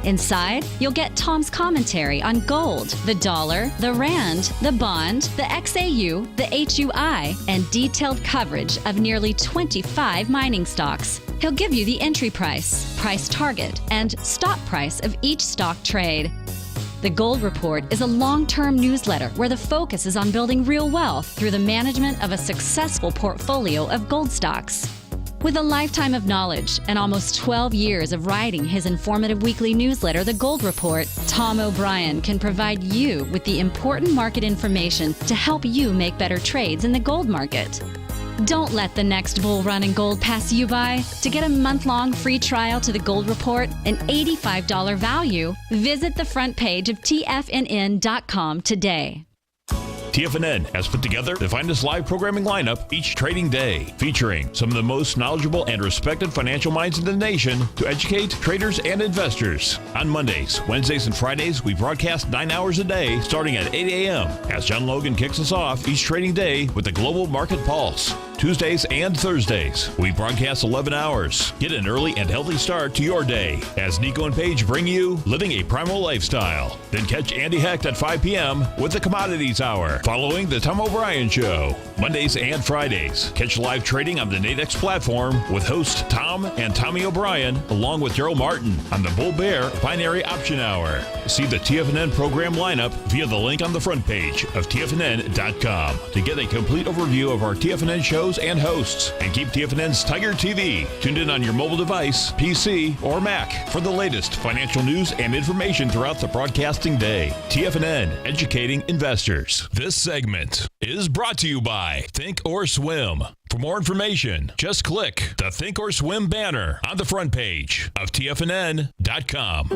Inside, you'll get Tom's commentary on gold, the dollar, the rand, the bond, the XAU, the HUI, and detailed coverage of nearly 25 mining stocks. He'll give you the entry price, price target, and stop price of each stock trade. The Gold Report is a long-term newsletter where the focus is on building real wealth through the management of a successful portfolio of gold stocks. With a lifetime of knowledge and almost 12 years of writing his informative weekly newsletter, The Gold Report, Tom O'Brien can provide you with the important market information to help you make better trades in the gold market. Don't let the next bull run in gold pass you by. To get a month-long free trial to the Gold Report, an $85 value, visit the front page of TFNN.com today. TFNN has put together the finest live programming lineup each trading day, featuring some of the most knowledgeable and respected financial minds in the nation to educate traders and investors. On Mondays, Wednesdays, and Fridays, we broadcast 9 hours a day starting at 8 a.m. as John Logan kicks us off each trading day with the Global Market Pulse. Tuesdays and Thursdays, we broadcast 11 hours. Get an early and healthy start to your day as Nico and Paige bring you Living a Primal Lifestyle. Then catch Andy Hecht at 5 p.m. with the Commodities Hour, following the Tom O'Brien Show. Mondays and Fridays, catch live trading on the Nadex platform with host Tom and Tommy O'Brien, along with Daryl Martin on the Bull Bear Binary Option Hour. See the TFNN program lineup via the link on the front page of TFNN.com to get a complete overview of our TFNN shows and hosts, and keep TFNN's Tiger TV tuned in on your mobile device, PC, or Mac for the latest financial news and information throughout the broadcasting day. TFNN, educating investors. This segment is brought to you by Think or Swim. For more information, just click the Think or Swim banner on the front page of TFNN.com.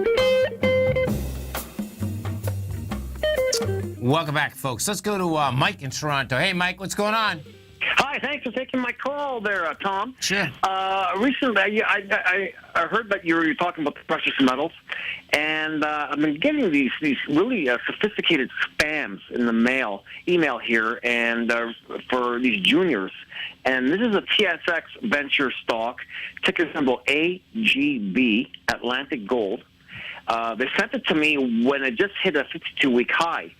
Welcome back, folks. Let's go to Mike in Toronto. Hey, Mike, what's going on? Hi, thanks for taking my call there, Tom. Sure. Recently, I heard that you were talking about the precious metals, and I've been getting these really sophisticated spams in the email here, and for these juniors. And this is a TSX venture stock, ticker symbol AGB, Atlantic Gold. They sent it to me when it just hit a 52-week high.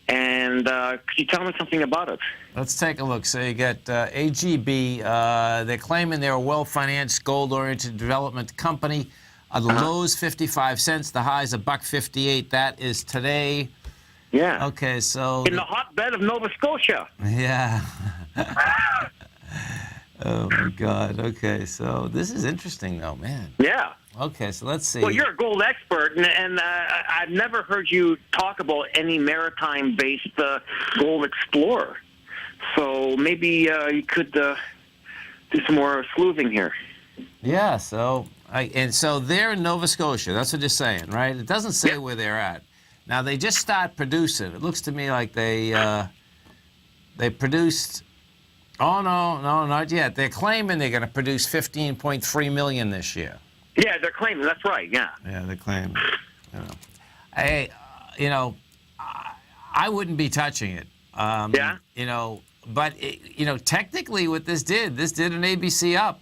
And could you tell me something about it? Let's take a look. So you got AGB. They're claiming they're a well-financed, gold-oriented development company. The low's 55 cents. The high's $1.58. That is today. Yeah. Okay, so in the hotbed of Nova Scotia. Yeah. Oh my God. Okay, so this is interesting, though, man. Yeah. Okay, so let's see. Well, you're a gold expert, and I've never heard you talk about any maritime-based gold explorer. So maybe you could do some more sleuthing here. Yeah. So so they're in Nova Scotia. That's what you're saying, right? It doesn't say where they're at. Now they just start producing. It looks to me like they produced. Oh no, not yet. They're claiming they're going to produce 15.3 million this year. Yeah, they're claiming. That's right. Yeah. Yeah, they're claiming. I wouldn't be touching it. Yeah. But technically, what this did an ABC up.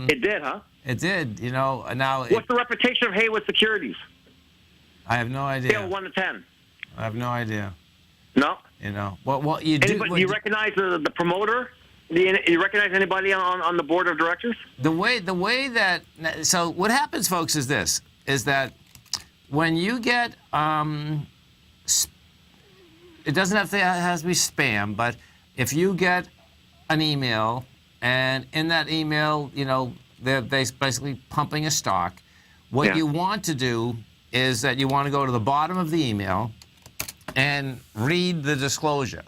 It did, huh? It did. Now. What's the reputation of Haywood Securities? I have no idea. Scale 1 to 10. I have no idea. No. What you do? Do you recognize the promoter? Do you recognize anybody on the board of directors? The way that so what happens, folks, is this: is that when you get it doesn't have to be spam, but if you get an email and in that email, they're basically pumping a stock. What you want to do is that you want to go to the bottom of the email and read the disclosure,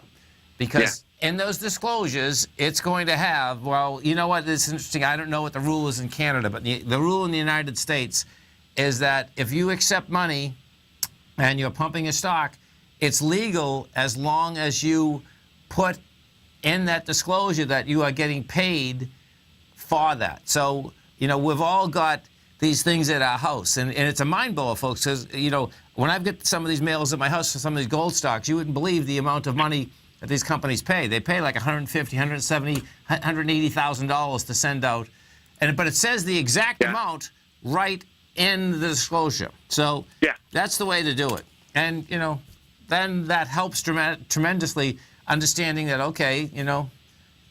because in those disclosures, it's going to have, well, you know what, it's interesting, I don't know what the rule is in Canada, but the rule in the United States is that if you accept money and you're pumping a stock, it's legal as long as you put in that disclosure that you are getting paid for that. So, we've all got these things at our house, and it's a mind blower, folks, because, when I get some of these mails at my house for some of these gold stocks, you wouldn't believe the amount of money that these companies pay. They pay like $150,000, $170,000, $180,000 to send out, but it says the exact amount right in the disclosure. So that's the way to do it. And, then that helps tremendously, understanding that, okay,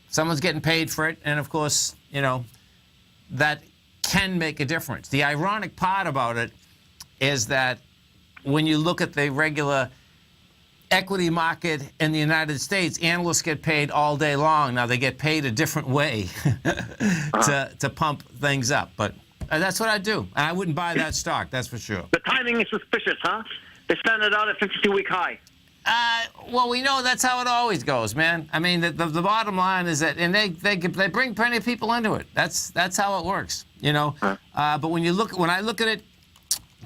someone's getting paid for it, and of course, that can make a difference. The ironic part about it is that when you look at the regular equity market in the United States, analysts get paid all day long. Now, they get paid a different way to pump things up. But that's what I do. And I wouldn't buy that stock, that's for sure. The timing is suspicious, huh? They sent it out at 52-week high. Well, we know that's how it always goes, man. I mean, the bottom line is that, and they bring plenty of people into it. That's how it works, But when I look at it,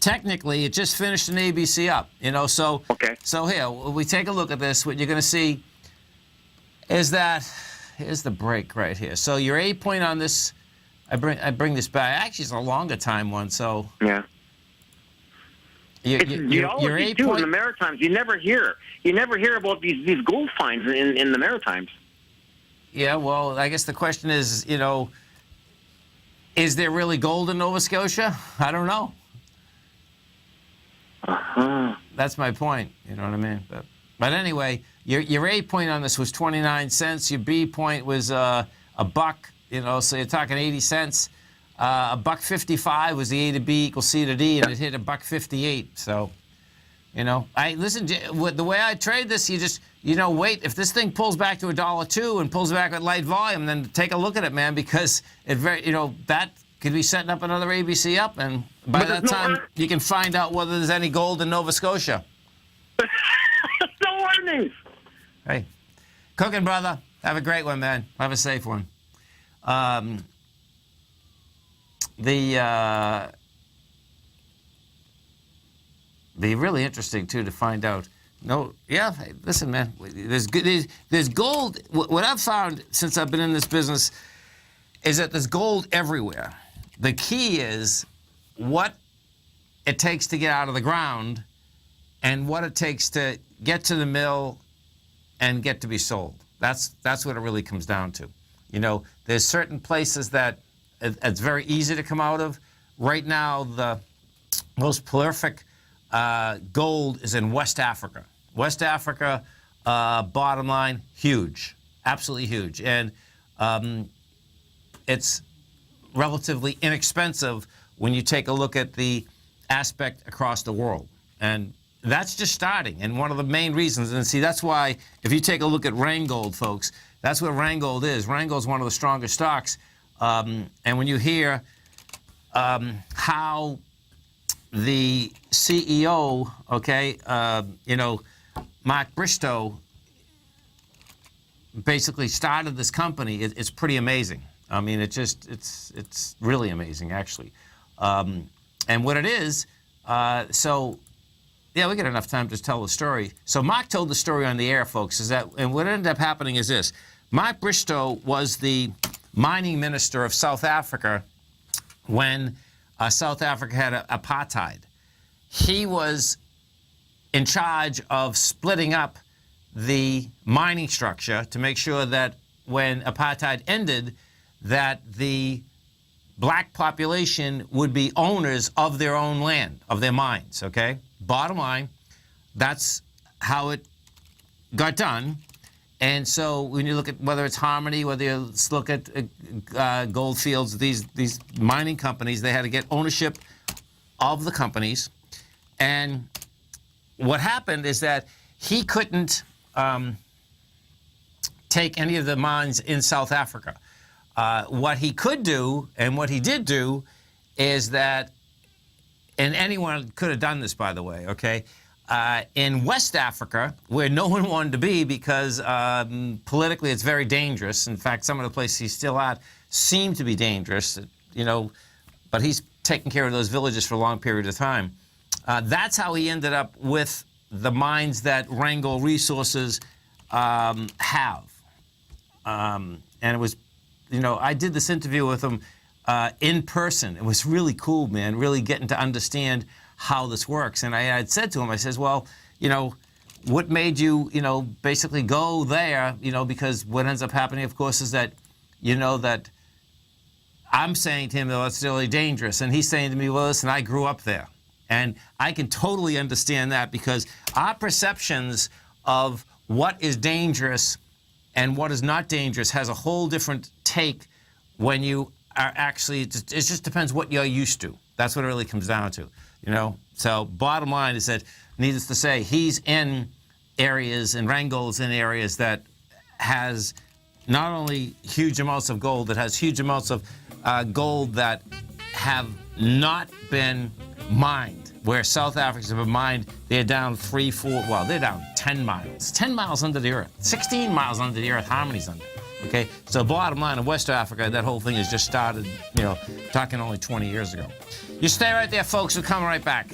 technically, it just finished an ABC up, So So here, when we take a look at this, what you're going to see is that here's the break right here. So your A point on this, I bring this back. Actually, it's a longer time one. So yeah. Geology too in the Maritimes. You never hear about these gold finds in the Maritimes. Yeah, well, I guess the question is, is there really gold in Nova Scotia? I don't know. That's my point. You know what I mean? But anyway, your A point on this was 29 cents. Your B point was a buck. So you're talking 80 cents. $1.55 was the A to B equals C to D, and it hit $1.58. So, I listen. The way I trade this, you just, wait. If this thing pulls back to $1.02 and pulls back at light volume, then take a look at it, man, because that could be setting up another ABC up, and by that time you can find out whether there's any gold in Nova Scotia. No earnings. Hey, cooking, brother. Have a great one, man. Have a safe one. Be really interesting too to find out. Hey, listen, man. There's gold. What I've found since I've been in this business is that there's gold everywhere. The key is what it takes to get out of the ground, and what it takes to get to the mill and get to be sold. That's what it really comes down to. There's certain places that it's very easy to come out of. Right now, the most prolific gold is in West Africa. West Africa, bottom line, huge, absolutely huge. And it's relatively inexpensive when you take a look at the aspect across the world. And that's just starting. And one of the main reasons, and see, that's why if you take a look at Rheingold, folks, that's what Rheingold is. Rheingold is one of the strongest stocks. And when you hear how the CEO, Mark Bristow, basically started this company, it's pretty amazing. I mean, it's really amazing, actually. And what it is, we got enough time to tell the story. So Mark told the story on the air, folks, and what ended up happening is this. Mark Bristow was the mining minister of South Africa when South Africa had apartheid. He was in charge of splitting up the mining structure to make sure that when apartheid ended, that the black population would be owners of their own land, of their mines, okay? Bottom line, that's how it got done. And so when you look at whether it's Harmony, whether you look at Goldfields, these mining companies, they had to get ownership of the companies. And what happened is that he couldn't take any of the mines in South Africa. What he could do, and what he did do, is that, and anyone could have done this, by the way, okay? In West Africa, where no one wanted to be because politically it's very dangerous. In fact, some of the places he's still at seem to be dangerous, but he's taken care of those villages for a long period of time. That's how he ended up with the mines that Rheingold Resources have. And it was, I did this interview with him in person. It was really cool, man, really getting to understand how this works. And I had said to him, I says, well, what made you, basically go there, because what ends up happening, of course, is that, that I'm saying to him, oh, it's really dangerous. And he's saying to me, well, listen, I grew up there. And I can totally understand that because our perceptions of what is dangerous and what is not dangerous has a whole different take when you are actually, it just depends what you're used to. That's what it really comes down to, So bottom line is that, needless to say, he's in areas, and Rheingold's in areas that has not only huge amounts of gold, it has huge amounts of gold that have not been mined. Where South Africans have been mined, they're down 3, 4, well, they're down 10 miles. 10 miles under the earth. 16 miles under the earth, Harmony's under. Okay? So bottom line, in West Africa, that whole thing has just started, talking only 20 years ago. You stay right there, folks. We're coming right back.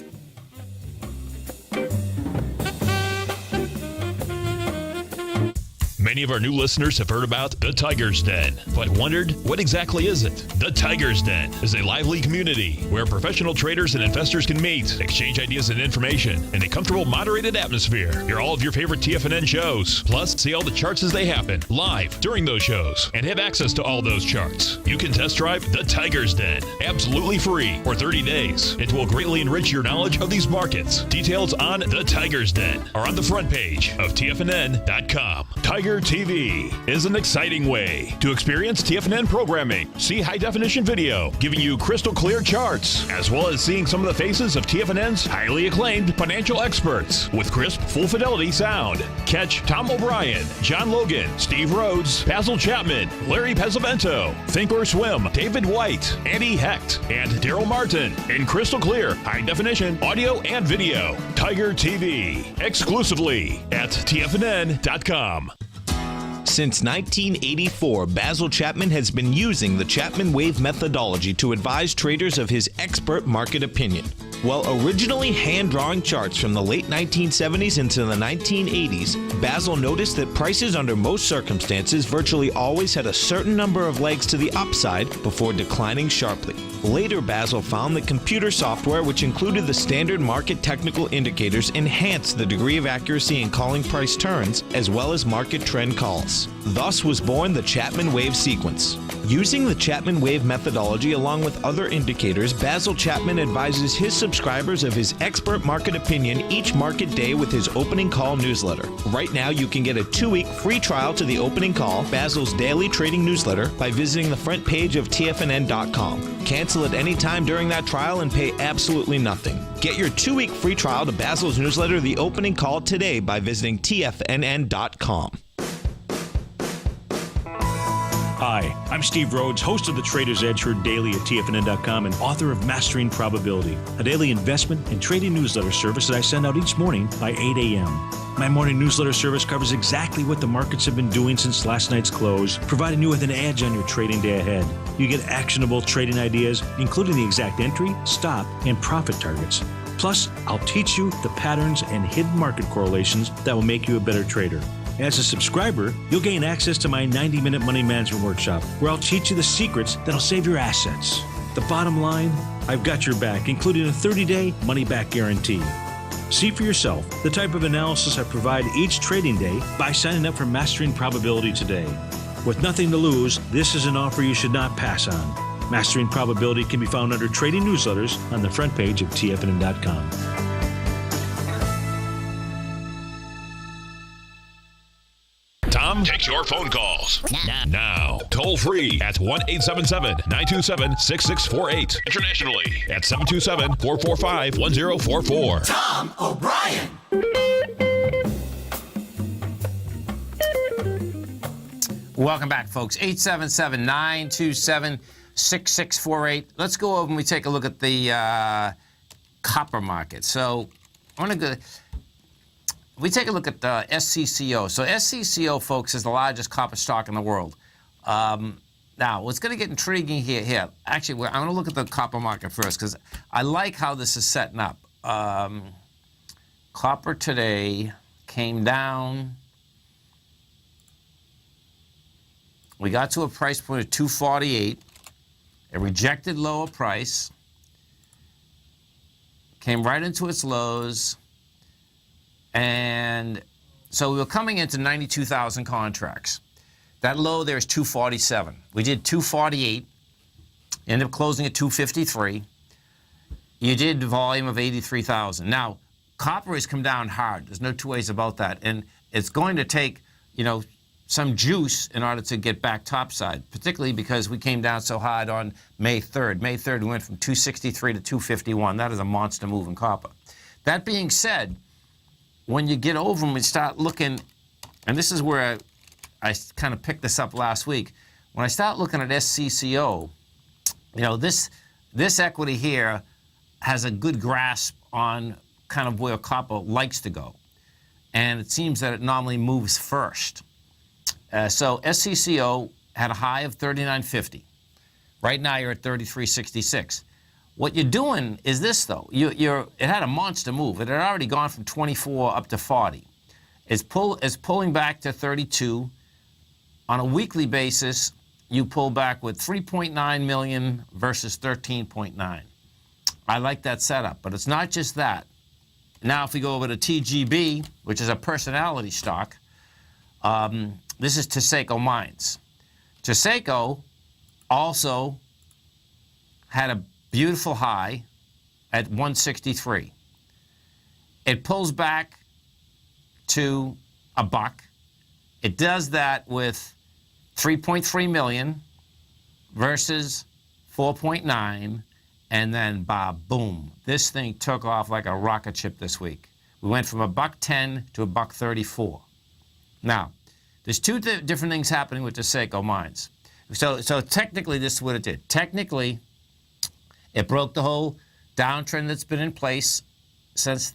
Many of our new listeners have heard about the Tiger's Den, but wondered, what exactly is it? The Tiger's Den is a lively community where professional traders and investors can meet, exchange ideas and information in a comfortable, moderated atmosphere. Hear all of your favorite TFNN shows, plus see all the charts as they happen live during those shows, and have access to all those charts. You can test drive the Tiger's Den absolutely free for 30 days. It will greatly enrich your knowledge of these markets. Details on the Tiger's Den are on the front page of TFNN.com. Tiger TV is an exciting way to experience TFNN programming. See high-definition video giving you crystal clear charts, as well as seeing some of the faces of TFNN's highly acclaimed financial experts with crisp, full-fidelity sound. Catch Tom O'Brien, John Logan, Steve Rhodes, Basil Chapman, Larry Pesavento, Think or Swim, David White, Andy Hecht, and Daryl Martin in crystal clear, high-definition audio and video. Tiger TV, exclusively at TFNN.com. Since 1984, Basil Chapman has been using the Chapman Wave methodology to advise traders of his expert market opinion. While originally hand-drawing charts from the late 1970s into the 1980s, Basil noticed that prices under most circumstances virtually always had a certain number of legs to the upside before declining sharply. Later, Basil found that computer software, which included the standard market technical indicators, enhanced the degree of accuracy in calling price turns, as well as market trend calls. Thus was born the Chapman Wave sequence. Using the Chapman Wave methodology along with other indicators, Basil Chapman advises his subscribers of his expert market opinion each market day with his opening call newsletter. Right now, you can get a 2-week free trial to the opening call, Basil's daily trading newsletter, by visiting the front page of TFNN.com. Cancel cancel at any time during that trial and pay absolutely nothing. Get your 2-week free trial to Basil's newsletter, The Opening Call, today by visiting TFNN.com. Hi, I'm Steve Rhodes, host of the Trader's Edge heard daily at TFNN.com and author of Mastering Probability, a daily investment and trading newsletter service that I send out each morning by 8 a.m. My morning newsletter service covers exactly what the markets have been doing since last night's close, providing you with an edge on your trading day ahead. You get actionable trading ideas, including the exact entry, stop, and profit targets. Plus, I'll teach you the patterns and hidden market correlations that will make you a better trader. As a subscriber, you'll gain access to my 90-minute money management workshop, where I'll teach you the secrets that'll save your assets. The bottom line, I've got your back, including a 30-day money-back guarantee. See for yourself the type of analysis I provide each trading day by signing up for Mastering Probability today. With nothing to lose, this is an offer you should not pass on. Mastering Probability can be found under Trading Newsletters on the front page of TFNN.com. Tom takes your phone calls now. Toll free at 1-877-927-6648. Internationally at 727-445-1044. Tom O'Brien. Welcome back, folks. 877-927-6648. Let's go over and we take a look at the copper market. So I want to go. We take a look at SCCO. So SCCO, folks, is the largest copper stock in the world. Now, what's going to get intriguing here. Actually, I'm going to look at the copper market first because I like how this is setting up. Copper today came down. We got to a price point of 248. It rejected lower price. Came right into its lows. And so we were coming into 92,000 contracts. That low there is 247. We did 248, ended up closing at 253. You did volume of 83,000. Now, copper has come down hard. There's no two ways about that. And it's going to take, some juice in order to get back topside, particularly because we came down so hard on May 3rd. May 3rd, we went from 263 to 251. That is a monster move in copper. That being said, when you get over and we start looking, and this is where I kind of picked this up last week, when I start looking at SCCO, this equity here has a good grasp on kind of where copper likes to go. And it seems that it normally moves first. So SCCO had a high of 39.50. Right now you're at 33.66. What you're doing is this, though. It had a monster move. It had already gone from 24 up to 40. It's pulling back to 32. On a weekly basis, you pull back with 3.9 million versus 13.9. I like that setup, but it's not just that. Now, if we go over to TGB, which is a personality stock, this is Taseko Mines. Taseko also had a beautiful high at 163. It pulls back to $1. It does that with 3.3 million versus 4.9, and then boom, this thing took off like a rocket ship this week. We went from $1.10 to $1.34. Now, there's two different things happening with Taseko Mines. So technically, this is what it did. Technically, it broke the whole downtrend that's been in place since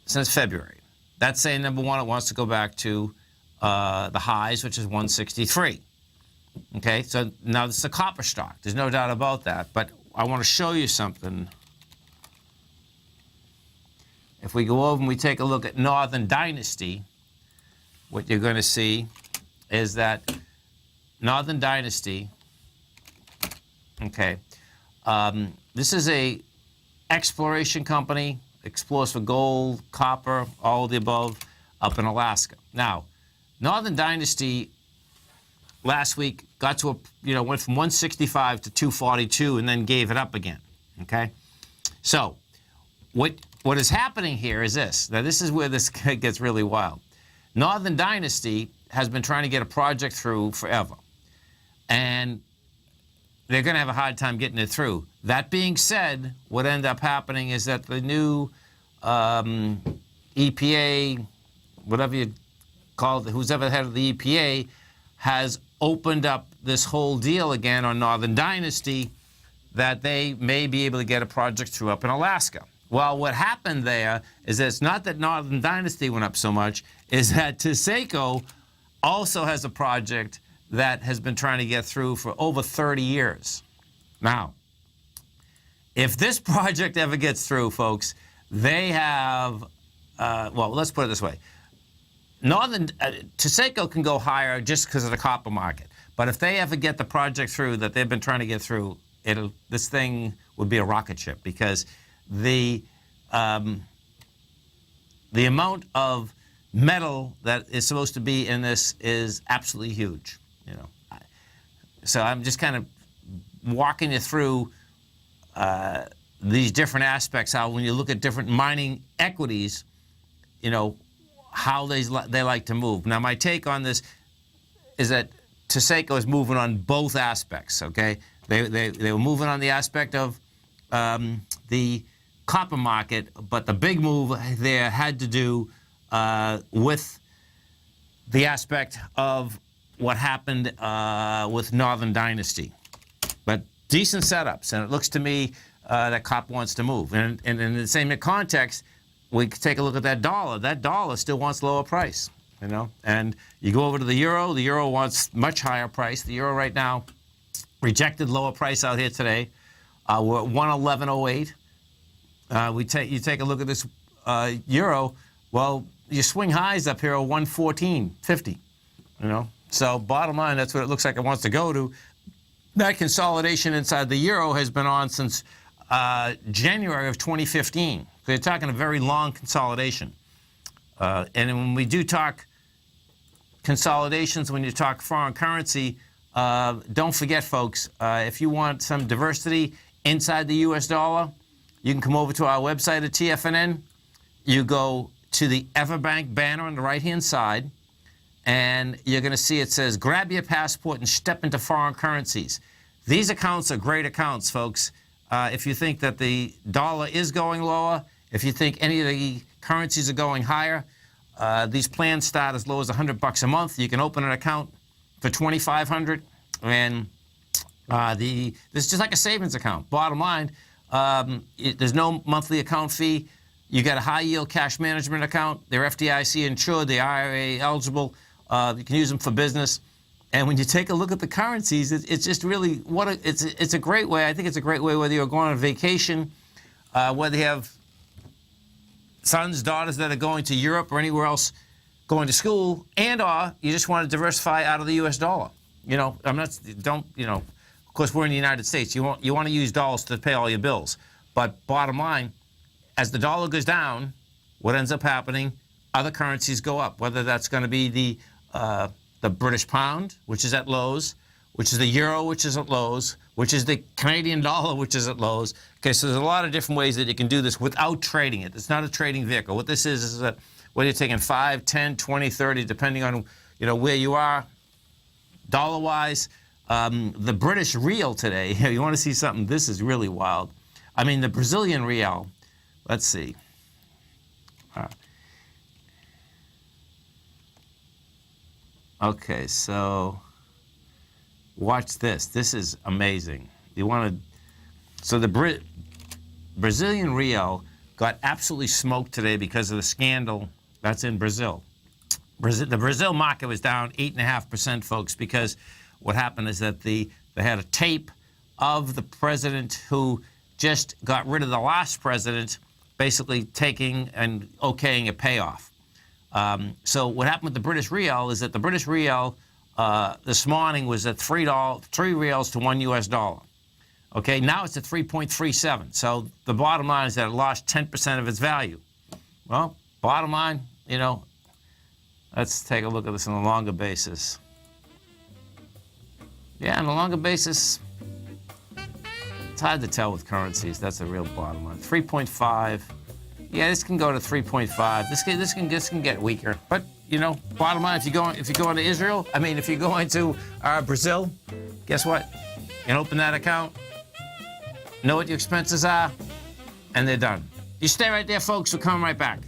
February. That's saying, number one, it wants to go back to the highs, which is 163. Okay, so now this is a copper stock. There's no doubt about that. But I want to show you something. If we go over and we take a look at Northern Dynasty, what you're going to see is that Northern Dynasty, okay, this is a exploration company, explores for gold, copper, all of the above, up in Alaska. Now, Northern Dynasty last week got to went from 165 to 242 and then gave it up again. Okay, so what is happening here is this. Now, this is where this gets really wild. Northern Dynasty has been trying to get a project through forever, and they're going to have a hard time getting it through. That being said, what ended up happening is that the new EPA, whatever you call it, who's ever head of the EPA, has opened up this whole deal again on Northern Dynasty that they may be able to get a project through up in Alaska. Well, what happened there is that it's not that Northern Dynasty went up so much, is that TSECO also has a project that has been trying to get through for over 30 years. Now, if this project ever gets through, folks, they have, well, let's put it this way. TSECO can go higher just because of the copper market. But if they ever get the project through that they've been trying to get through, this thing would be a rocket ship, because the amount of metal that is supposed to be in this is absolutely huge. You know, so I'm just kind of walking you through these different aspects. How when you look at different mining equities, you know, how they like to move. Now, my take on this is that TSECO is moving on both aspects. Okay, they were moving on the aspect of the copper market, but the big move there had to do with the aspect of what happened with Northern Dynasty. But decent setups, and it looks to me that copper wants to move. And in the same context, we could take a look at that dollar. That dollar still wants lower price, you know. And you go over to the euro. The euro wants much higher price. The euro right now rejected lower price out here today. We're at 111.08. You take a look at this euro. Well, your swing highs up here are 114.50. You know. So bottom line, that's what it looks like it wants to go to. That consolidation inside the euro has been on since January of 2015. So you're talking a very long consolidation. And when we do talk consolidations, when you talk foreign currency, don't forget, folks, if you want some diversity inside the U.S. dollar, you can come over to our website at TFNN. You go to the Everbank banner on the right-hand side, and you're going to see it says, grab your passport and step into foreign currencies. These accounts are great accounts, folks. If you think that the dollar is going lower, if you think any of the currencies are going higher, these plans start as low as $100 a month. You can open an account for $2,500, and this is just like a savings account. Bottom line, there's no monthly account fee. You got a high-yield cash management account. They're FDIC insured. They're IRA eligible. You can use them for business. And when you take a look at the currencies, it's just really it's a great way. I think it's a great way whether you're going on vacation, whether you have sons, daughters that are going to Europe or anywhere else going to school, and or you just want to diversify out of the U.S. dollar. You know, of course, we're in the United States. You want to use dollars to pay all your bills. But bottom line, as the dollar goes down, what ends up happening, other currencies go up, whether that's going to be the British pound, which is at lows, which is the euro, which is at lows, which is the Canadian dollar, which is at lows. Okay, so there's a lot of different ways that you can do this without trading it. It's not a trading vehicle. What this is that whether you're taking 5, 10, 20, 30, depending on where you are, dollar-wise. The British real today, you want to see something, this is really wild. I mean, the Brazilian real, let's see. Okay, so watch this. This is amazing. So the Brazilian real got absolutely smoked today because of the scandal that's in Brazil. The Brazil market was down 8.5%, folks, because what happened is that they had a tape of the president who just got rid of the last president, basically taking and okaying a payoff. So what happened with the British real is that the British real this morning was at 3 reals to $1 US. Okay, now it's at 3.37. So the bottom line is that it lost 10% of its value. Well, bottom line, let's take a look at this on a longer basis. Yeah, on a longer basis, it's hard to tell with currencies. That's the real bottom line. 3.5. Yeah, this can go to 3.5. This can get weaker. But bottom line, if you're going to Israel, if you're going to Brazil, guess what? and open that account, know what your expenses are, and they're done. You stay right there, folks. We'll come right back.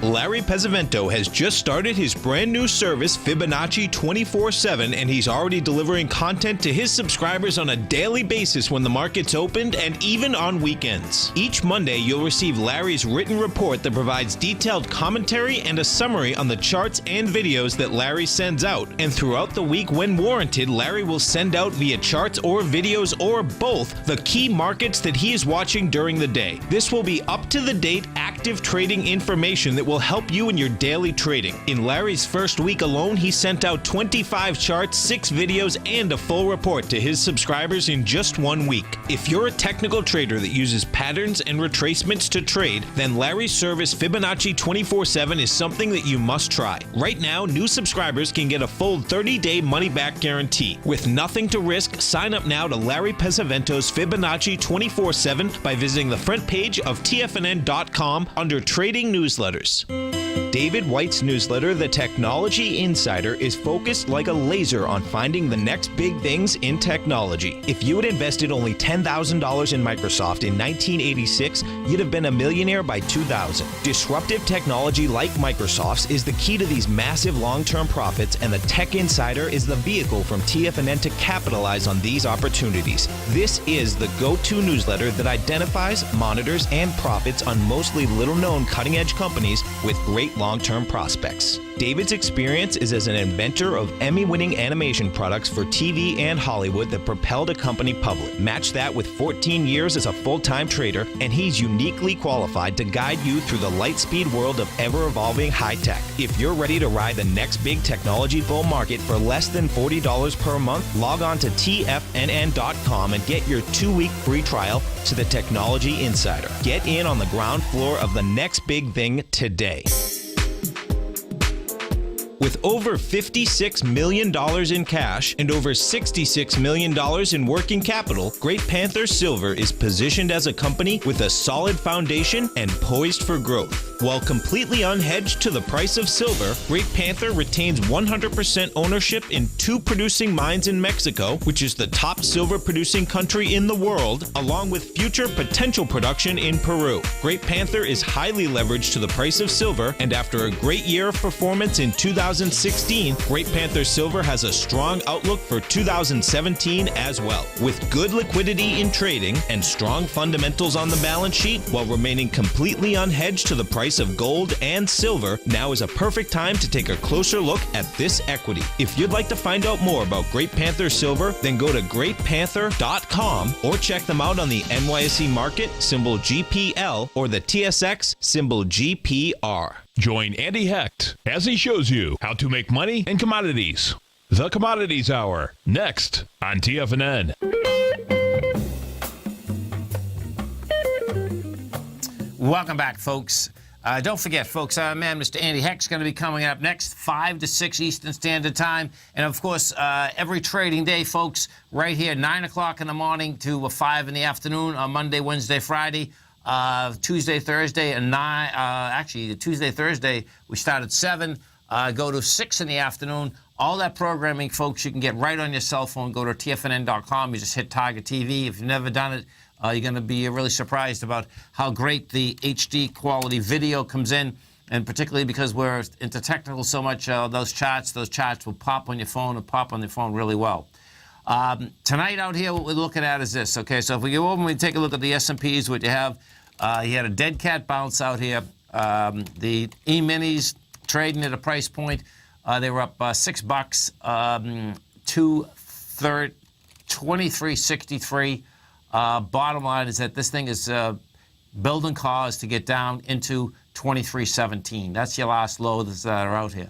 Larry Pesavento has just started his brand new service, Fibonacci 24/7, and he's already delivering content to his subscribers on a daily basis when the market's opened and even on weekends. Each Monday, you'll receive Larry's written report that provides detailed commentary and a summary on the charts and videos that Larry sends out. And throughout the week, when warranted, Larry will send out via charts or videos or both the key markets that he is watching during the day. This will be up-to-the-date, active trading information that will help you in your daily trading. In Larry's first week alone, he sent out 25 charts, 6 videos, and a full report to his subscribers in just 1 week. If you're a technical trader that uses patterns and retracements to trade, then Larry's service Fibonacci 24/7 is something that you must try. Right now, new subscribers can get a full 30-day money-back guarantee. With nothing to risk, sign up now to Larry Pesavento's Fibonacci 24/7 by visiting the front page of TFNN.com under Trading Newsletters. David White's newsletter, The Technology Insider, is focused like a laser on finding the next big things in technology. If you had invested only $10,000 in Microsoft in 1986, you'd have been a millionaire by 2000. Disruptive technology like Microsoft's is the key to these massive long-term profits, and the Tech Insider is the vehicle from TFNN to capitalize on these opportunities. This is the go-to newsletter that identifies, monitors, and profits on mostly little-known cutting-edge companies with great long-term prospects. David's experience is as an inventor of Emmy-winning animation products for TV and Hollywood that propelled a company public. Match that with 14 years as a full-time trader, and he's uniquely qualified to guide you through the light-speed world of ever-evolving high-tech. If you're ready to ride the next big technology bull market for less than $40 per month, log on to TFNN.com and get your 2-week free trial to the Technology Insider. Get in on the ground floor of the next big thing today. With over $56 million in cash and over $66 million in working capital, Great Panther Silver is positioned as a company with a solid foundation and poised for growth. While completely unhedged to the price of silver, Great Panther retains 100% ownership in 2 producing mines in Mexico, which is the top silver-producing country in the world, along with future potential production in Peru. Great Panther is highly leveraged to the price of silver, and after a great year of performance in 2016, Great Panther Silver has a strong outlook for 2017 as well. With good liquidity in trading and strong fundamentals on the balance sheet, while remaining completely unhedged to the price of gold and silver, now is a perfect time to take a closer look at this equity. If you'd like to find out more about Great Panther Silver, then go to greatpanther.com or check them out on the NYSE market, symbol GPL, or the TSX, symbol GPR. Join Andy Hecht as he shows you how to make money in commodities. The Commodities Hour, next on TFNN. Welcome back, folks. Don't forget, folks, our man, Mr. Andy Hecht's going to be coming up next, 5 to 6 Eastern Standard Time. And, of course, every trading day, folks, right here, 9 o'clock in the morning to 5 in the afternoon on Monday, Wednesday, Friday, Tuesday, Thursday, and 9. Actually, Tuesday, Thursday, we start at 7, go to 6 in the afternoon. All that programming, folks, you can get right on your cell phone. Go to TFNN.com. You just hit Target TV. If you've never done it, you're going to be really surprised about how great the HD quality video comes in, and particularly because we're into technical so much, those charts will pop on your phone and pop on your phone really well. Tonight out here, what we're looking at is this, okay? So if we go over and we take a look at the S&Ps, what you have, you had a dead cat bounce out here. The E-minis trading at a price point, they were up $6 to 23.63. Bottom line is that this thing is building cause to get down into 23.17. That's your last low that are out here.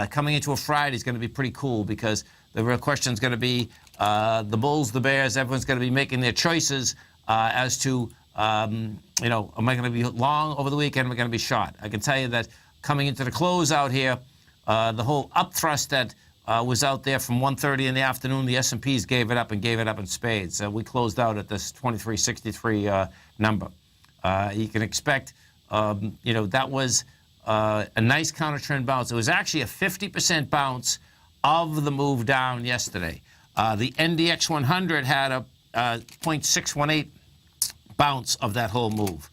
Coming into a Friday is going to be pretty cool, because the real question is going to be the bulls, the bears, everyone's going to be making their choices as to, am I going to be long over the weekend, am I going to be short? I can tell you that coming into the close out here, the whole up thrust that was out there from 1:30 in the afternoon, the S&Ps gave it up in spades. We closed out at this 23.63 number. You can expect, that was a nice counter trend bounce. It was actually a 50% bounce of the move down yesterday. The NDX 100 had a 0.618 bounce of that whole move.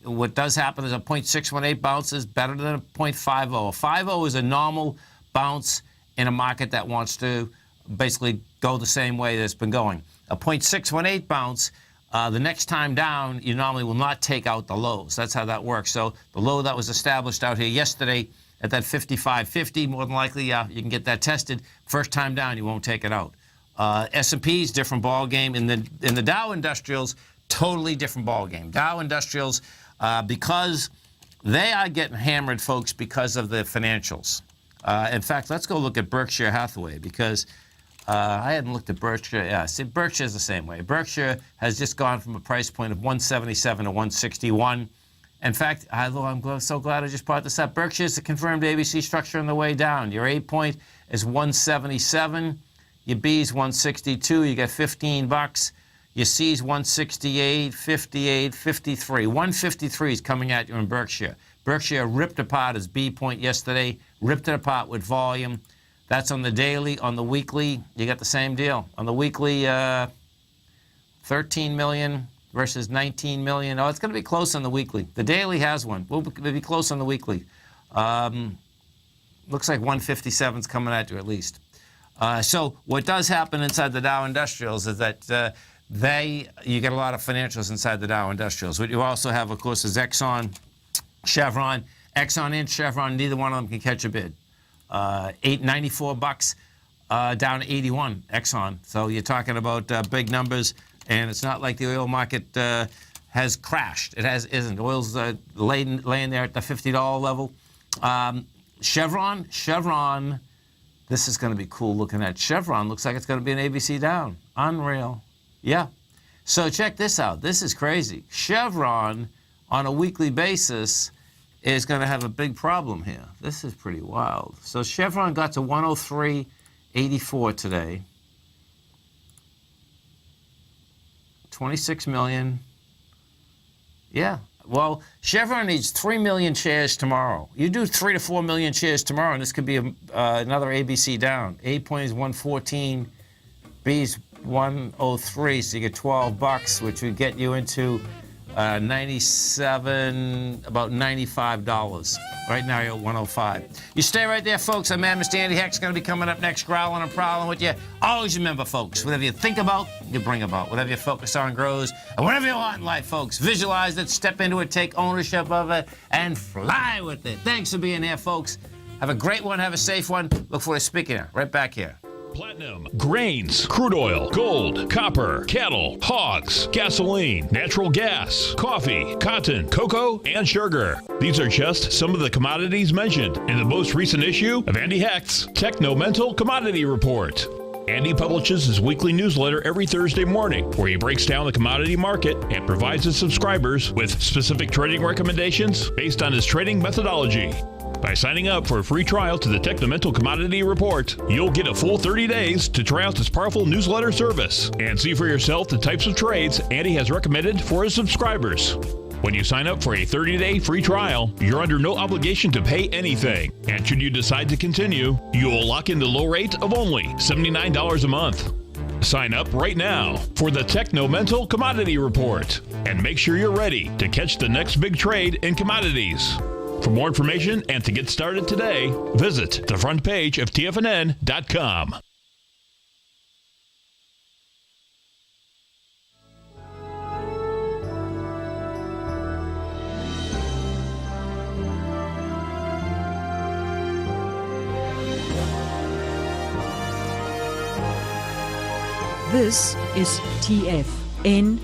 What does happen is a 0.618 bounce is better than a 0.50. A 50 is a normal bounce in a market that wants to basically go the same way that it's been going. A 0.618 bounce, the next time down, you normally will not take out the lows. That's how that works. So the low that was established out here yesterday at that 55.50, more than likely, you can get that tested. First time down, you won't take it out. S&P's different ball game. In the Dow Industrials, totally different ball game. Dow Industrials, because they are getting hammered, folks, because of the financials. In fact, let's go look at Berkshire Hathaway, because I hadn't looked at Berkshire. Yeah, see, Berkshire's the same way. Berkshire has just gone from a price point of 177 to 161. In fact, I'm so glad I just brought this up. Berkshire's the confirmed ABC structure on the way down. Your A point is 177. Your B's 162. You get $15. Your C's 168, 58, 53. 153 is coming at you in Berkshire. Berkshire ripped apart his B point yesterday, ripped it apart with volume. That's on the daily. On the weekly, you got the same deal. On the weekly, 13 million versus 19 million. Oh, it's going to be close on the weekly. The daily has one. We'll be close on the weekly. Looks like 157 is coming at you at least. So what does happen inside the Dow Industrials is that you get a lot of financials inside the Dow Industrials. What you also have, of course, is Exxon, Chevron. Exxon and Chevron, neither one of them can catch a bid. $94 down to 81, Exxon. So you're talking about big numbers, and it's not like the oil market has crashed. It isn't. Oil's laying there at the $50 level. Chevron, this is going to be cool looking at. Chevron looks like it's going to be an ABC down. Unreal. Yeah. So check this out. This is crazy. Chevron, on a weekly basis, is going to have a big problem here. This is pretty wild. So Chevron got to 103.84 today. 26 million. Yeah. Well, Chevron needs 3 million shares tomorrow. You do 3 to 4 million shares tomorrow, and this could be another ABC down. A point is 114. B's 103, so you get $12, which would get you into about $95. Right now you're at 105. You stay right there, folks. I'm Mr. Andy Heck's going to be coming up next, growling and prowling with you. Always remember, folks, whatever you think about, you bring about. Whatever you focus on grows. And whatever you want in life, folks, visualize it, step into it, take ownership of it, and fly with it. Thanks for being here, folks. Have a great one. Have a safe one. Look forward to speaking to you right back here. Platinum, grains, crude oil, gold, copper, cattle, hogs, gasoline, natural gas, coffee, cotton, cocoa, and sugar. These are just some of the commodities mentioned in the most recent issue of Andy Hecht's Techno-Mental Commodity Report. Andy publishes his weekly newsletter every Thursday morning, where he breaks down the commodity market and provides his subscribers with specific trading recommendations based on his trading methodology. By signing up for a free trial to the Techno-Mental Commodity Report, you'll get a full 30 days to try out this powerful newsletter service and see for yourself the types of trades Andy has recommended for his subscribers. When you sign up for a 30-day free trial, you're under no obligation to pay anything. And should you decide to continue, you will lock in the low rate of only $79 a month. Sign up right now for the Techno-Mental Commodity Report and make sure you're ready to catch the next big trade in commodities. For more information and to get started today, visit the front page of TFNN.com. This is TFNN.